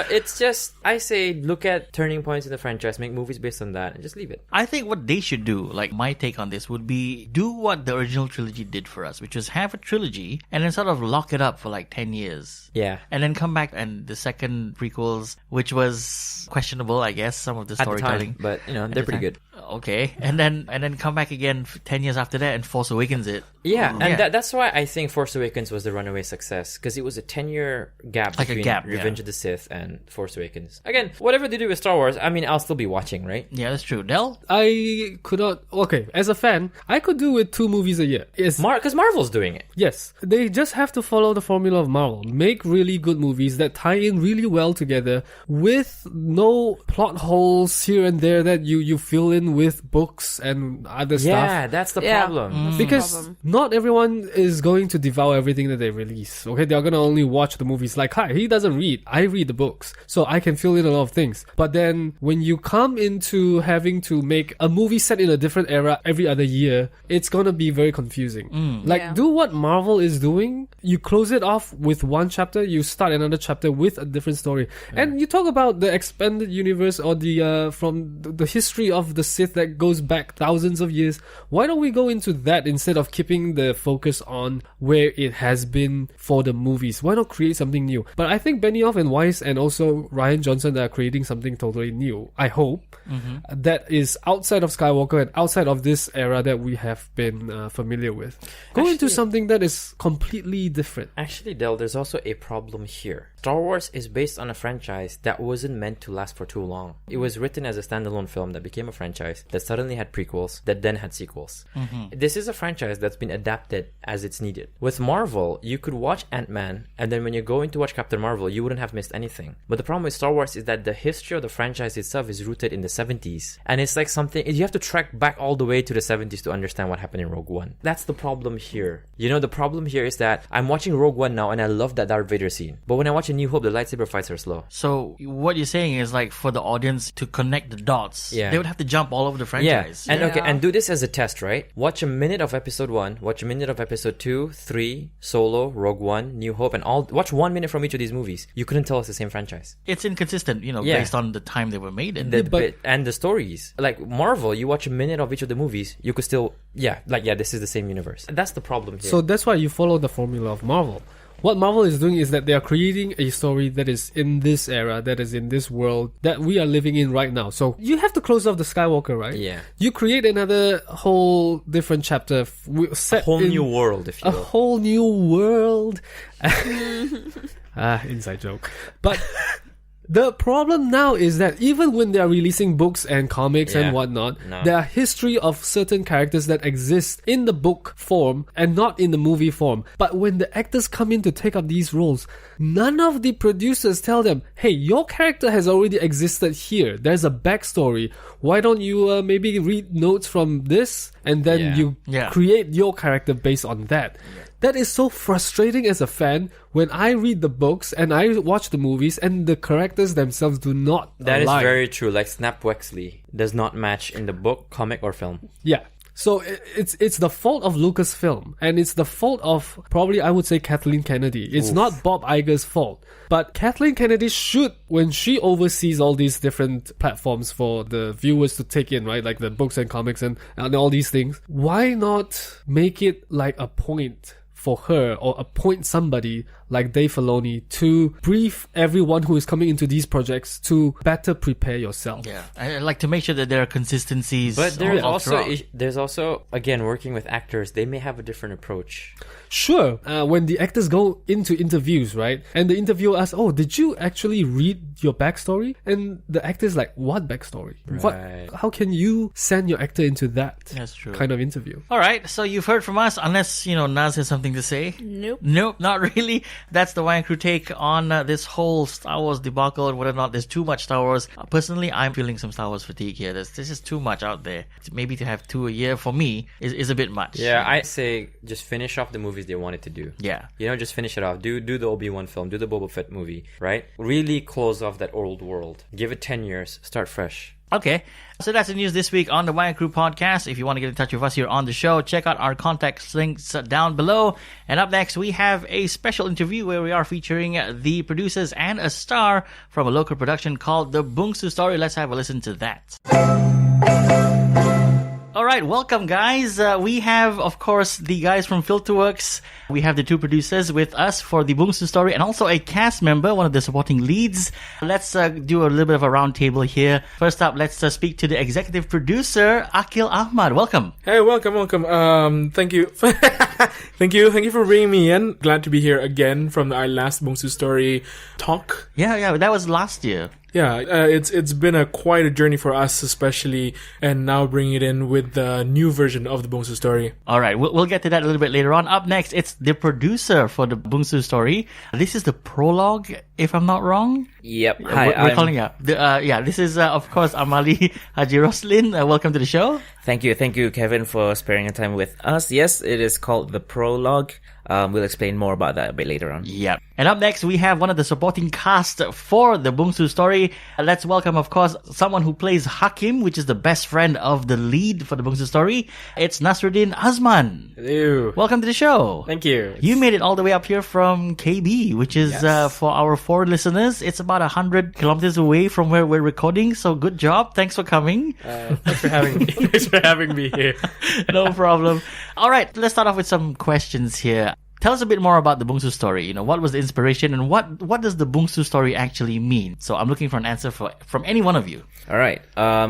it's just, I say, look at turning points in the franchise, make movies based on that, and just leave it. I think what they should do, like my take on this, would be do what the original trilogy did for us, which was have a trilogy and then sort of lock it up for like 10 years. Yeah. And then come back and the second prequels, which was questionable, I guess, some of the At the storytelling. time, but, you know, At they're the pretty time. good. Okay. And then come back again 10 years after that and Force Awakens it. Yeah, and Yeah. that's why I think Force Awakens was the runaway success, because it was a 10-year gap Like a between gap, yeah. Revenge of the Sith and Force Awakens. Again, whatever they do with Star Wars, I mean, I'll still be watching, right? Yeah, that's true. Del? I could not. Okay, as a fan, I could do with 2 movies a year. Yes, Because Marvel's doing it. yes. They just have to follow the formula of Marvel. Make really good movies that tie in really well together with no plot holes here and there that you fill in with books and other Yeah, stuff. that's the Yeah. problem. Because problem. not everyone is going to devour everything that they release. Okay, they're gonna only watch the movies. Like, hi, he doesn't read. I read the books, so I can fill in a lot of things. But then when you come into having to make a movie set in a different era every other year, it's gonna be very confusing. Like, Yeah. do what Marvel is doing. You close it off with one chapter. You start another chapter with a different story. And you talk about the expanded universe or the from the history of the Sith that goes back thousands of years. Why don't we go into that instead of keeping the focus on where it has been for the movies? Why not create something new? But I think Benioff and Weiss and also Rian Johnson are creating something totally new. I hope that is outside of Skywalker and outside of this era that we have been familiar with. Go into Actually- something that is completely different. Actually, Del, there's also a problem here. Star Wars is based on a franchise that wasn't meant to last for too long. It was written as a standalone film that became a franchise that suddenly had prequels that then had sequels. This is a franchise that's been adapted as it's needed. With Marvel, you could watch Ant-Man, and then when you go in to watch Captain Marvel, you wouldn't have missed anything. But the problem with Star Wars is that the history of the franchise itself is rooted in the 70s. And it's like something, you have to track back all the way to the 70s to understand what happened in Rogue One. That's the problem here. You know, the problem here is that I'm watching Rogue One now and I love that Darth Vader scene. But when I watch A New Hope, the lightsaber fights are slow. So what you're saying is like for the audience to connect the dots, Yeah. they would have to jump all over the franchise. Yeah, and okay, Yeah. and do this as a test, right? Watch a minute of episode 1, watch a minute of episode 2, 3, Solo, Rogue One, New Hope, and all. Watch 1 minute from each of these movies. You couldn't tell it's the same franchise. It's inconsistent, you know, Yeah. based on the time they were made in. And the stories. Like Marvel, you watch a minute of each of the movies, you could still, this is the same universe. And that's the problem here. So that's why you follow the formula of Marvel. What Marvel is doing is that they are creating a story that is in this era, that is in this world that we are living in right now. So you have to close off the Skywalker, right? Yeah. You create another whole different chapter set A whole in new world, if you a will. whole new world. Inside joke. But the problem now is that even when they are releasing books and comics and whatnot, there are history of certain characters that exist in the book form and not in the movie form. But when the actors come in to take up these roles, none of the producers tell them, hey, your character has already existed here. There's a backstory. Why don't you maybe read notes from this and then you create your character based on that? That is so frustrating as a fan when I read the books and I watch the movies and the characters themselves do not That align. is very true. Like Snap Wexley does not match in the book, comic, or film. Yeah. So it's the fault of Lucasfilm, and it's the fault of probably, I would say, Kathleen Kennedy. It's not Bob Iger's fault. But Kathleen Kennedy should, when she oversees all these different platforms for the viewers to take in, right? Like the books and comics and all these things, why not make it like a point for her, or appoint somebody like Dave Filoni to brief everyone who is coming into these projects to better prepare yourself. Yeah, I like to make sure that there are consistencies. But there's all also throughout. there's also, again, working with actors, they may have a different approach. Sure, when the actors go into interviews, right? And the interviewer asks, oh, did you actually read your backstory? And the actor's like, what backstory? Right. How can you send your actor into that That's true. kind of interview? All right, so you've heard from us, unless, Naz has something to say. Nope. Nope, not really. That's the Wayang Crew take on this whole Star Wars debacle and whether or not there's too much Star Wars. Personally, I'm feeling some Star Wars fatigue here. There's just too much out there. Maybe to have 2 a year for me is a bit much. Yeah, I say just finish off the movies they wanted to do. Yeah. Just finish it off. Do the Obi-Wan film, do the Boba Fett movie, right? Really close off that old world. Give it 10 years. Start fresh. Okay, so that's the news this week on the Wayang Crew Podcast. If you want to get in touch with us here on the show, check out our contact links down below. And up next, we have a special interview where we are featuring the producers and a star from a local production called The Bungsu Story. Let's have a listen to that. All right, welcome, guys. We have, of course, the guys from Filterworks. We have the two producers with us for the Bungsu Story and also a cast member, one of the supporting leads. Let's do a little bit of a round table here. First up, let's speak to the executive producer, Aqil Ahmad. Welcome. Hey, welcome. Thank you. Thank you for bringing me in. Glad to be here again from our last Bungsu Story talk. Yeah, that was last year. Yeah, it's been quite a journey for us, especially, and now bringing it in with the new version of the Bungsu Story. All right, we'll get to that a little bit later on. Up next, it's the producer for the Bungsu Story. This is the prologue, if I'm not wrong. Yep. We're calling it. This is, of course, Amali Haji Roslin. Welcome to the show. Thank you, Kevin, for sparing a time with us. Yes, it is called the prologue. We'll explain more about that a bit later on. Yeah. And up next, we have one of the supporting cast for the Bungsu Story. Let's welcome, of course, someone who plays Hakim, which is the best friend of the lead for the Bungsu Story. It's Nasruddin Azman. Hello. Welcome to the show. Thank you. You made it all the way up here from KB, which is, for our foreign listeners, it's about 100 kilometers away from where we're recording. So good job. Thanks for coming. Thanks for having me. Thanks for having me here. No problem. All right, let's start off with some questions here. Tell us a bit more about the Bungsu Story. What was the inspiration and what does the Bungsu Story actually mean? So I'm looking for an answer from any one of you. All right.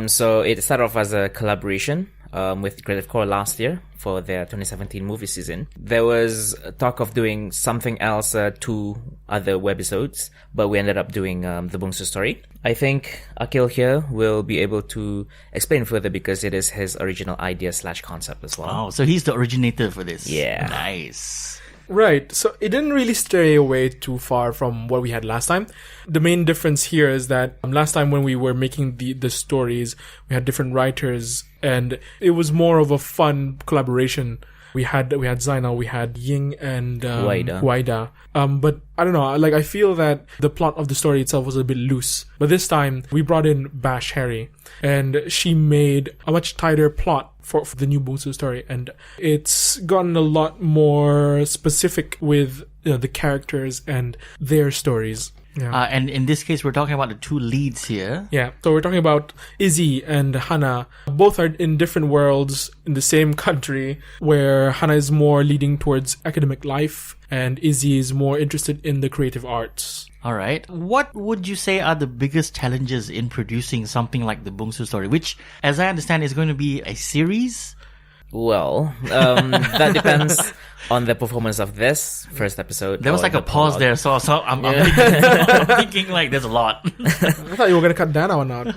So it started off as a collaboration with Creative Core last year for their 2017 movie season. There was talk of doing something else, 2 other webisodes, but we ended up doing the Bungsu Story. I think Aqil here will be able to explain further because it is his original idea / concept as well. Oh, so he's the originator for this. Yeah. Nice. Right, so it didn't really stray away too far from what we had last time. The main difference here is that last time when we were making the stories, we had different writers, and it was more of a fun collaboration. We had Zainal, we had Ying and Huaida. But I don't know, I feel that the plot of the story itself was a bit loose. But this time, we brought in Bash Harry, and she made a much tighter plot for the new Bungsu Story, and it's gotten a lot more specific with the characters and their stories. Yeah. And in this case, we're talking about the two leads here. Yeah, so we're talking about Izzy and Hana. Both are in different worlds in the same country, where Hana is more leading towards academic life and Izzy is more interested in the creative arts. All right. What would you say are the biggest challenges in producing something like the Bungsu story, which, as I understand, is going to be a series? Well, that depends on the performance of this first episode. There was or like a the pause prologue. there, so I'm thinking, I'm thinking like there's a lot. I thought you were going to cut that or not.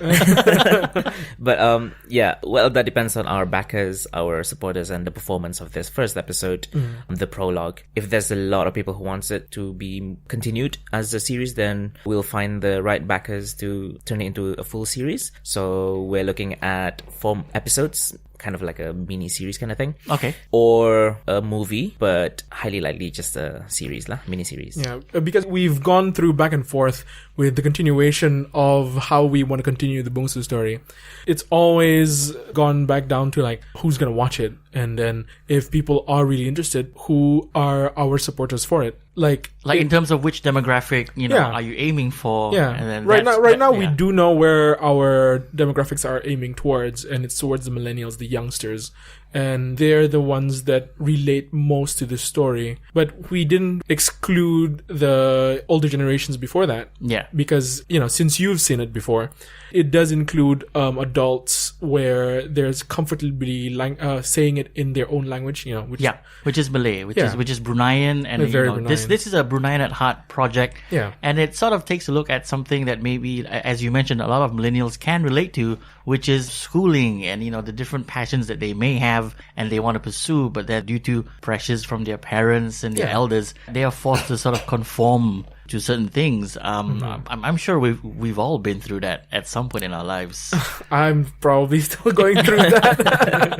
But yeah, well, that depends on our backers, our supporters, and the performance of this first episode, the prologue. If there's a lot of people who wants it to be continued as a series, then we'll find the right backers to turn it into a full series. So we're looking at 4 episodes, kind of like a mini series kind of thing. Okay. Or a movie, but highly likely just a series, mini series. Yeah, because we've gone through back and forth with the continuation of how we want to continue the Bungsu story. It's always gone back down to like, who's going to watch it? And then if people are really interested, who are our supporters for it? Like in terms of which demographic, Yeah. are you aiming for? Yeah, And then right now we yeah. do know where our demographics are aiming towards, and it's towards the millennials, the youngsters, and they're the ones that relate most to the story. But we didn't exclude the older generations before that. Yeah. Because, since you've seen it before, it does include adults where there's comfortably saying it in their own language, which is Malay, which Yeah. is Bruneian, and Very Bruneian. this is a Bruneian at heart project. Yeah. And it sort of takes a look at something that maybe, as you mentioned, a lot of millennials can relate to, which is schooling and the different passions that they may have and they want to pursue, but that due to pressures from their parents and their Yeah. elders, they are forced to sort of conform to certain things. I'm sure we've all been through that at some point in our lives. I'm probably still going through that,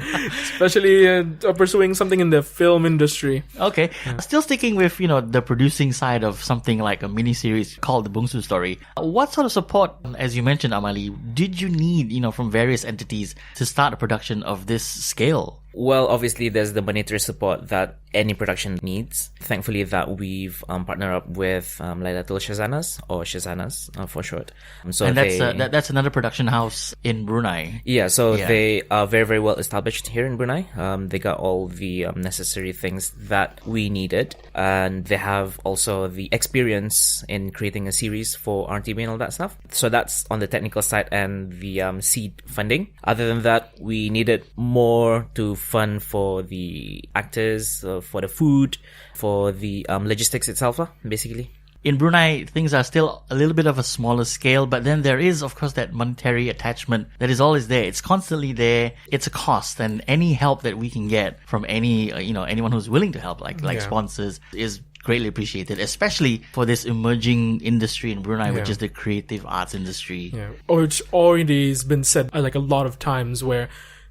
especially pursuing something in the film industry. Okay. Still sticking with, the producing side of something like a miniseries called The Bungsu Story. What sort of support, as you mentioned, Amali, did you need, from various entities to start a production of this scale? Well, obviously, there's the monetary support that any production needs. Thankfully, that we've partnered up with Liat Liat Shazanas, or Shazanas for short. So And they, that's another production house in Brunei. yeah, so Yeah. they are very, very well established here in Brunei. They got all the necessary things that we needed, and they have also the experience in creating a series for RTV and all that stuff. So that's on the technical side and the seed funding. Other than that, we needed more to fund for the actors, for the food, for the logistics itself, basically. In Brunei, things are still a little bit of a smaller scale, but then there is, of course, that monetary attachment that is always there. It's constantly there. It's a cost, and any help that we can get from anyone who's willing to help, like Yeah. sponsors, is greatly appreciated, especially for this emerging industry in Brunei, which Yeah. is the creative arts industry. Yeah, which already has been said like a lot of times, where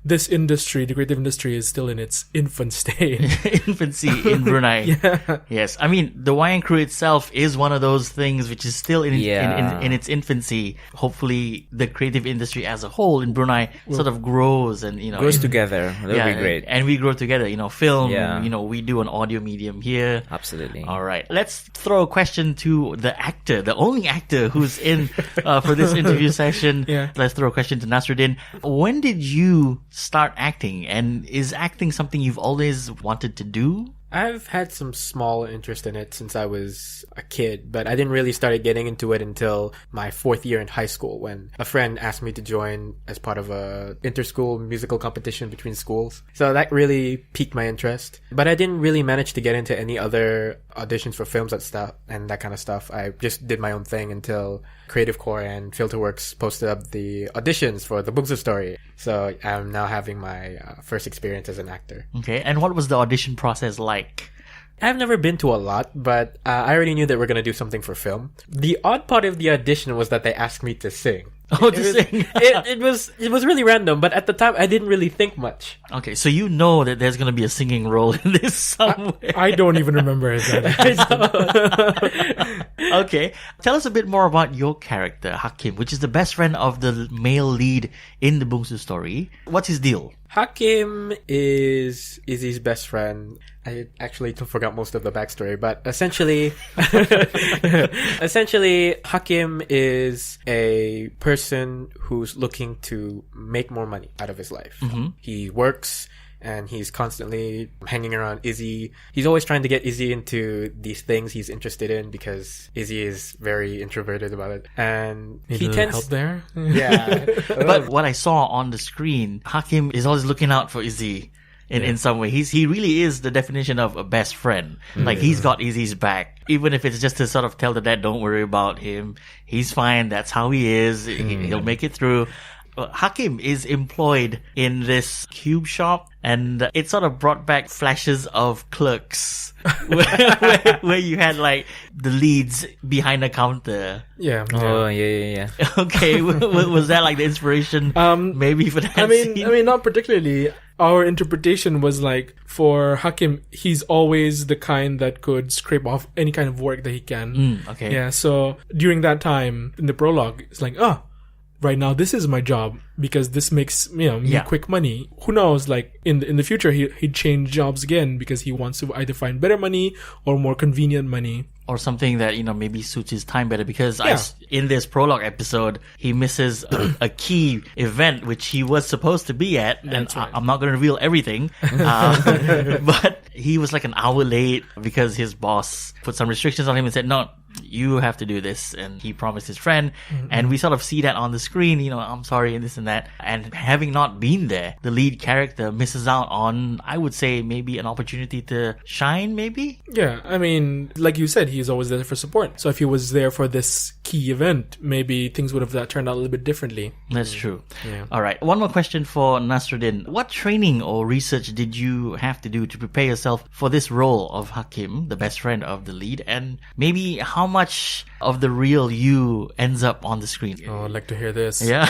this industry, the creative industry, is still in its infant stage. Infancy in Brunei. Yes. I mean, the Wayang Crew itself is one of those things which is still in its infancy. Hopefully, the creative industry as a whole in Brunei sort of grows and, Goes together. That would be great. And we grow together, film, Yeah. we do an audio medium here. Absolutely. All right. Let's throw a question to the actor, the only actor who's in for this interview session. Yeah. Let's throw a question to Nasruddin. When did you start acting, and is acting something you've always wanted to do? I've had some small interest in it since I was a kid, but I didn't really start getting into it until my 4th year in high school, when a friend asked me to join as part of a inter-school musical competition between schools. So that really piqued my interest. But I didn't really manage to get into any other auditions for films and that kind of stuff. I just did my own thing until Creative Core and Filterworks posted up the auditions for the Bungsu story. So I'm now having my first experience as an actor. Okay. And what was the audition process like? I've never been to a lot, but I already knew that we're going to do something for film. The odd part of the audition was that they asked me to sing. Oh, to sing. It was really random, but at the time I didn't really think much. Okay, so you know that there's going to be a singing role in this somewhere. I don't even remember that. Okay, tell us a bit more about your character, Hakim, which is the best friend of the male lead in the Bungsu story. What's his deal? Hakim is Izzy's best friend. I actually forgot most of the backstory, but essentially, Hakim is a person who's looking to make more money out of his life. He works and he's constantly hanging around Izzy. He's always trying to get Izzy into these things he's interested in because Izzy is very introverted about it. And he tends help there. Yeah. But what I saw on the screen, Hakim is always looking out for Izzy. In some way, he really is the definition of a best friend. Like he's got Izzy's back, even if it's just to sort of tell the dad, "Don't worry about him. He's fine. That's how he is. He'll make it through." Hakim is employed in this cube shop, and it sort of brought back flashes of Clerks, where you had like the leads behind the counter. Yeah. Oh, yeah. Okay, was that like the inspiration? Maybe for that. I scene? mean, not particularly. Our interpretation was like, for Hakim, he's always the kind that could scrape off any kind of work that he can. Okay. Yeah, so during that time, in the prologue, it's like, right now this is my job because this makes me quick money. Who knows, like in the future he'd change jobs again because he wants to either find better money or more convenient money. Or something that, maybe suits his time better, because in this prologue episode, he misses a key event which he was supposed to be at. And right. I'm not going to reveal everything. But he was like an hour late because his boss put some restrictions on him and said, "No, you have to do this." And he promised his friend. And we sort of see that on the screen, "I'm sorry," and this and that. And having not been there, the lead character misses out on, I would say, maybe an opportunity to shine, maybe? Yeah, I mean, like you said, he's always there for support. So if he was there for this key event, maybe things would have turned out a little bit differently. That's true. Yeah. All right. One more question for Nasruddin. What training or research did you have to do to prepare yourself for this role of Hakim, the best friend of the lead? And maybe how much of the real you ends up on the screen? Oh, I'd like to hear this. Yeah.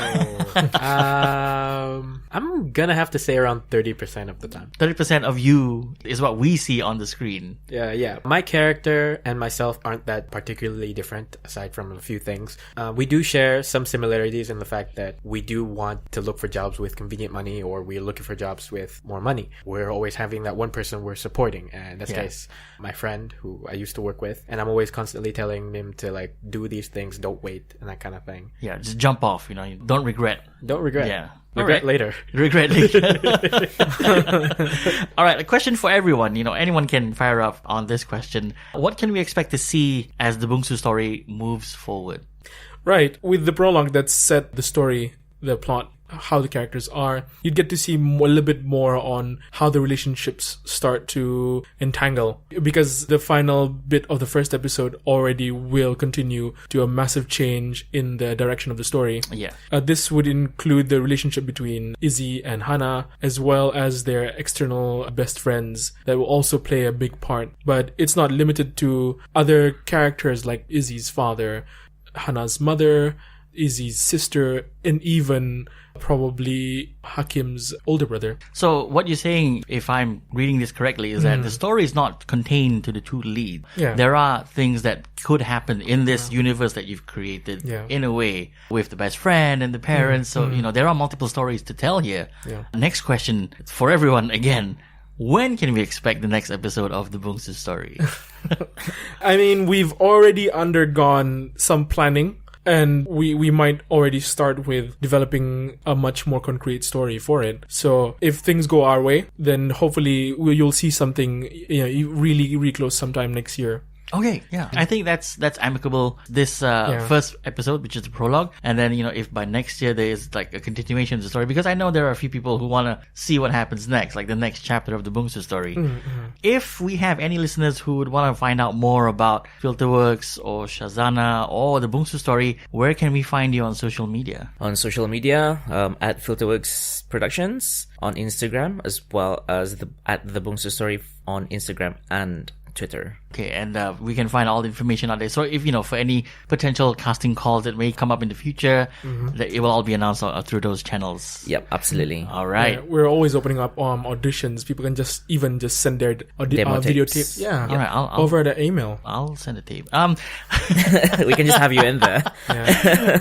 I'm gonna have to say around 30% of the time. 30% of you is what we see on the screen. Yeah. My character and myself aren't that particularly different, aside from a few things. We do share some similarities in the fact that we do want to look for jobs with convenient money, or we're looking for jobs with more money. We're always having that one person we're supporting, and in this case, my friend who I used to work with, and I'm always constantly telling him to like do these things, don't wait, and that kind of thing. Yeah, just jump off, don't regret. Don't regret. Yeah. Regret later. Regret later. All right, a question for everyone. Anyone can fire up on this question. What can we expect to see as the Bungsu story moves forward? Right. With the prologue that set the story, the plot, how the characters are, you'd get to see a little bit more on how the relationships start to entangle, because the final bit of the first episode already will continue to a massive change in the direction of the story. Yeah. This would include the relationship between Izzy and Hana, as well as their external best friends that will also play a big part. But it's not limited to other characters like Izzy's father, Hana's mother, Izzy's sister, and even probably Hakim's older brother. So what you're saying, if I'm reading this correctly, is that the story is not contained to the two leads. Yeah. There are things that could happen in this universe that you've created in a way with the best friend and the parents. So, there are multiple stories to tell here. Yeah. Next question for everyone again. When can we expect the next episode of the Bungsu story? I mean, we've already undergone some planning, and we might already start with developing a much more concrete story for it. So if things go our way, then hopefully you'll see something really, really close sometime next year. Okay, yeah. I think that's amicable. This first episode, which is the prologue, and then if by next year there is like a continuation of the story, because I know there are a few people who want to see what happens next, like the next chapter of the Bungsu story. If we have any listeners who would want to find out more about Filterworks or Shazana or the Bungsu story, where can we find you on social media? On social media, at Filterworks Productions on Instagram, as well as at the Bungsu story on Instagram and Twitter. Okay, and we can find all the information out there. So if, for any potential casting calls that may come up in the future, it will all be announced through those channels. Yep, absolutely. All right. Yeah, we're always opening up auditions. People can just send their Demo video tapes. tape. Yeah. All right, over the email. I'll send a tape. We can just have you in there.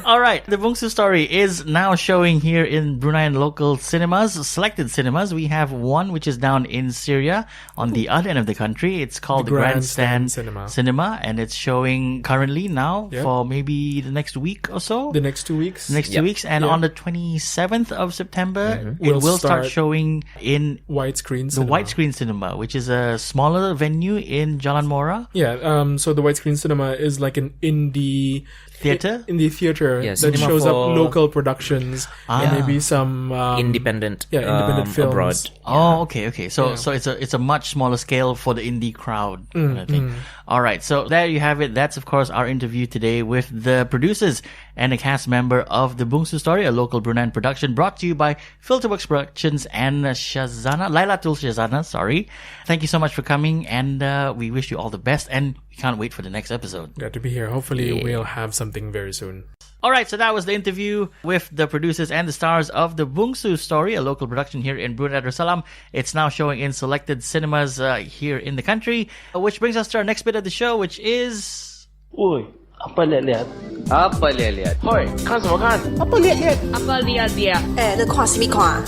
All right. The Bungsu story is now showing here in Brunei and local cinemas, selected cinemas. We have one which is down in Syria on the other end of the country. It's called the Grandstand Cinema, and it's showing currently now for maybe the next week or so. The next 2 weeks. And on the 27th of September, it We'll will start start showing in widescreen the Widescreen Cinema, which is a smaller venue in Jalan Mora. Yeah, so the widescreen cinema is like an indie Theater? indie theater Yeah, that cinema shows up for- local productions and maybe some Independent, independent films. abroad. Oh, okay. So it's a much smaller scale for the indie crowd, I think. All right. So there you have it. That's of course our interview today with the producers and a cast member of the Bungsu Story, a local Bruneian production brought to you by Filterworks Productions and Lailatul Shazana. Sorry. Thank you so much for coming, and we wish you all the best. And we can't wait for the next episode. Glad to be here. Hopefully we'll have something very soon. All right, so that was the interview with the producers and the stars of the Bungsu Story, a local production here in Brunei Darussalam. It's now showing in selected cinemas here in the country, which brings us to our next bit of the show, which is... Oi, apa liat-liat? Apa liat-liat? Hoi, 看什么看? Apa liat-liat? Apa liat liat? 你看什么看?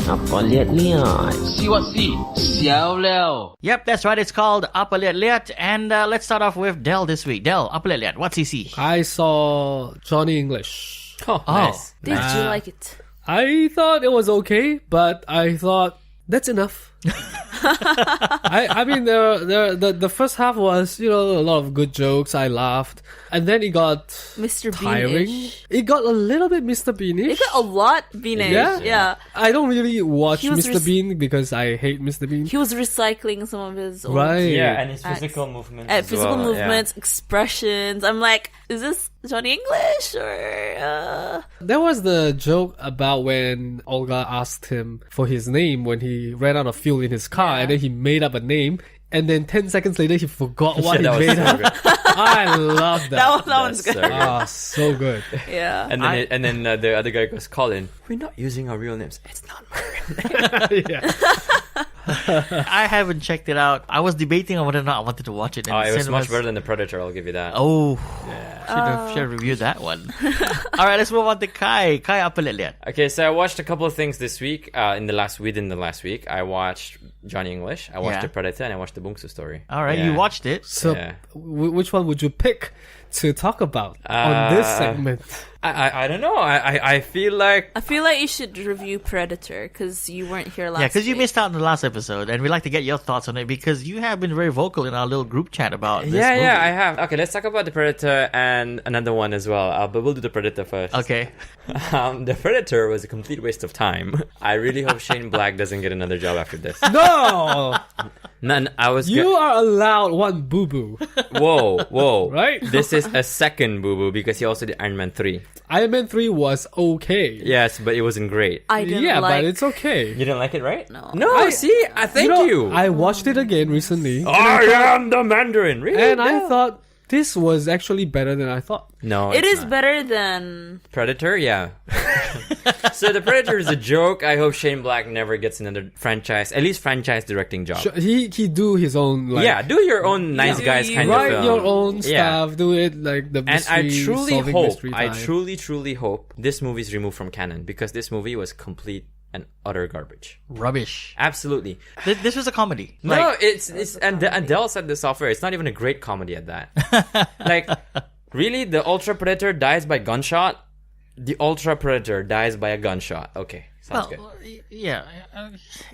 Apa liat-liat? See what see? 笑了. Yep, that's right. It's called Apa Liat Liat. And let's start off with Del this week. Del, Apa Liat Liat, what's he see? I saw Johnny English. Oh, nice. Did you like it? I thought it was okay, but I thought that's enough. I mean, the first half was, a lot of good jokes. I laughed. And then it got Mr. tiring. Beanish. It got a little bit Mr. Beanish. It got a lot Beanish. Yeah. I don't really watch He was Mr. Bean because I hate Mr. Bean. He was recycling some of his old Right. Yeah, and his Acts. physical movements. at as physical well, movements, expressions. I'm like, is this Johnny English or There was the joke about when Olga asked him for his name when he ran out of fuel in his car, and then he made up a name, and then 10 seconds later he forgot what Yeah, that he was made so up. good. I love that. that one's good. So good. Ah, so good. Yeah. And then the other guy goes, Colin, we're not using our real names. It's not my real name. Yeah. I haven't checked it out. I was debating on whether or not I wanted to watch it. In Oh, it was cinemas. much better than The Predator, I'll give you that. Oh, should have reviewed that one. All right, let's move on to Kai. Kai, Apa Liat Liat? Okay, so I watched a couple of things this week. Within the last week, I watched Johnny English, I watched The Predator, and I watched the Bungsu Story. All right, Yeah. you watched it. So, Yeah. which one would you pick to talk about on this segment? I don't know. I feel like I feel like you should review Predator because you weren't here last. Yeah, because you week. missed out on the last episode, and we'd like to get your thoughts on it because you have been very vocal in our little group chat about this movie. I have. Okay, let's talk about The Predator and another one as well. But we'll do The Predator first. Okay. The Predator was a complete waste of time. I really hope Shane Black doesn't get another job after this. No! None. I was. You are allowed one boo-boo. Whoa. Right? This is a second boo-boo because he also did Iron Man 3. Iron Man 3 was okay. Yes, but it wasn't great. I didn't Yeah, like. but it's okay. You didn't like it, right? No. No, see? Thank you. I watched it again recently. I am the Mandarin. Really? And I thought this was actually better than I thought. No, It it's is not. better than. Predator, yeah. So The Predator is a joke. I hope Shane Black never gets another franchise, at least franchise directing job. He do his own Yeah, do your own nice guys kind of write film. your own Yeah. stuff. Do it like the And mystery, I truly solving hope, mystery I type. truly hope this movie is removed from canon because this movie was complete and utter garbage. Rubbish. Absolutely. This was a comedy. No, it's and Adele said this software. It's not even a great comedy at that. Like, really, the Ultra Predator dies by gunshot. The Ultra Predator dies by a gunshot. Okay, sounds good. Yeah,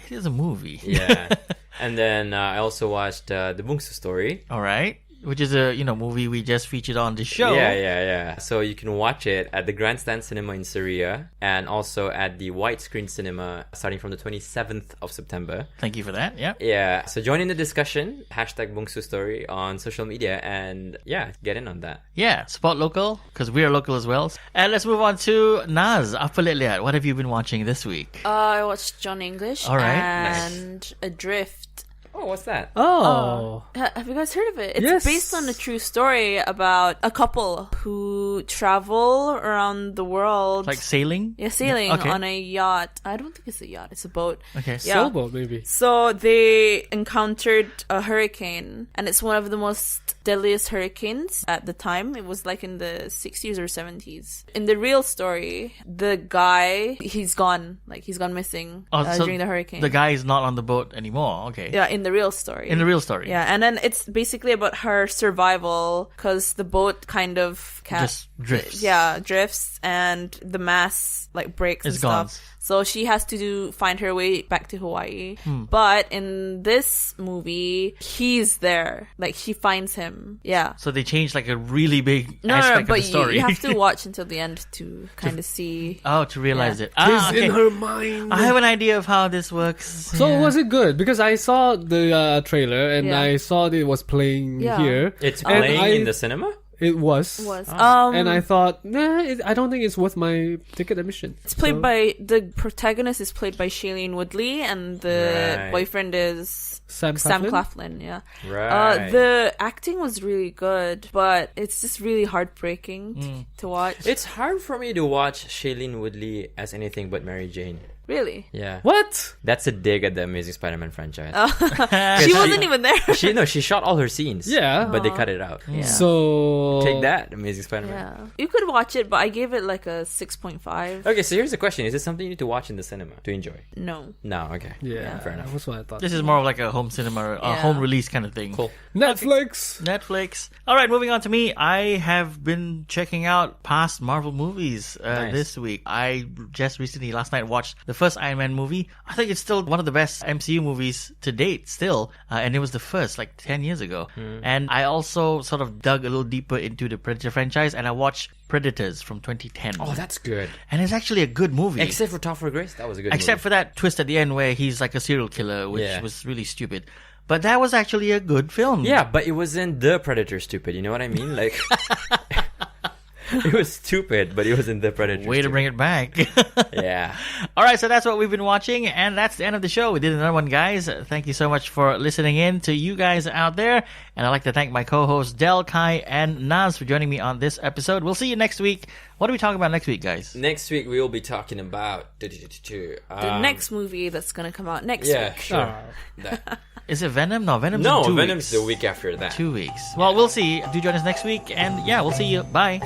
it is a movie. Yeah. And then I also watched the Bungsu Story. All right. Which is a movie we just featured on the show. Yeah. So you can watch it at the Grandstand Cinema in Syria and also at the Widescreen Cinema starting from the 27th of September. Thank you for that. Yeah. Yeah, so join in the discussion, #Bungsu Story on social media, and yeah, get in on that. Yeah, support local because we are local as well. And let's move on to Naz. Apa Liat Liat? What have you been watching this week? I watched John English All right, and Adrift. Oh, what's that? Oh. Have you guys heard of it? It's Yes. based on a true story about a couple who travel around the world. Like sailing? Yeah, sailing Okay. on a yacht. I don't think it's a yacht, it's a boat. Okay. Yeah. Sailboat, maybe. So they encountered a hurricane, and it's one of the most deadliest hurricanes at the time. It was like in the 60s or 70s. In the real story, the guy, he's gone. Like, he's gone missing So during the hurricane. The guy is not on the boat anymore. Okay. Yeah, in the real story. In the real story. Yeah, and then it's basically about her survival because the boat kind of Just drifts. Yeah, drifts, and the mast like breaks It's and gone. stuff. So she has to find her way back to Hawaii. Hmm. But in this movie, he's there. Like, she finds him. Yeah. So they changed like a really big No, aspect but of the story. you have to watch until the end to kind of see. Oh, to realize Yeah. it. He's Okay. in her mind. I have an idea of how this works. So Yeah. was it good? Because I saw the trailer and Yeah. I saw that it was playing Yeah. here. It's And playing in the cinema? It was. Was And I thought, nah, I don't think it's worth my ticket admission. it's played by the protagonist is played by Shailene Woodley, and the Right. boyfriend is Sam Claflin. Yeah. Right. The acting was really good, but it's just really heartbreaking to watch. It's hard for me to watch Shailene Woodley as anything but Mary Jane. Really? Yeah. What? That's a dig at the Amazing Spider-Man franchise. She wasn't even there. She shot all her scenes. Yeah. But they cut it out. Yeah. So Take that, Amazing Spider-Man. Yeah. You could watch it, but I gave it like a 6.5. Okay, so here's the question. Is this something you need to watch in the cinema to enjoy? No. No, okay. Yeah, Fair enough. That's what I thought. This is more of like a home cinema, a Yeah. home release kind of thing. Cool. Netflix. Netflix. All right, moving on to me. I have been checking out past Marvel movies Nice. this week. I just recently, last night, watched the first Iron Man movie. I think it's still one of the best MCU movies to date, still. And it was the first, like 10 years ago. And I also sort of dug a little deeper into the Predator franchise, and I watched Predators from 2010. Oh, that's good. And it's actually a good movie. Except for Topher Grace, that was a good Except movie. for that twist at the end where he's like a serial killer, which Yeah. was really stupid. But that was actually a good film. Yeah, but it wasn't the Predator stupid, you know what I mean? Like... It was stupid, but it wasn't the Predator Way to stupid. bring it back. Yeah. All right, so that's what we've been watching, and that's the end of the show. We did another one, guys. Thank you so much for listening in to you guys out there. And I'd like to thank my co-hosts Del, Kai, and Naz for joining me on this episode. We'll see you next week. What are we talking about next week, guys? Next week, we will be talking about... The next movie that's going to come out next Yeah, week. sure. That. Is it Venom? No, Venom's No, in 2 Venom's weeks. the week after that. 2 weeks. Well, we'll see. Do join us next week, and yeah, we'll see you. Bye.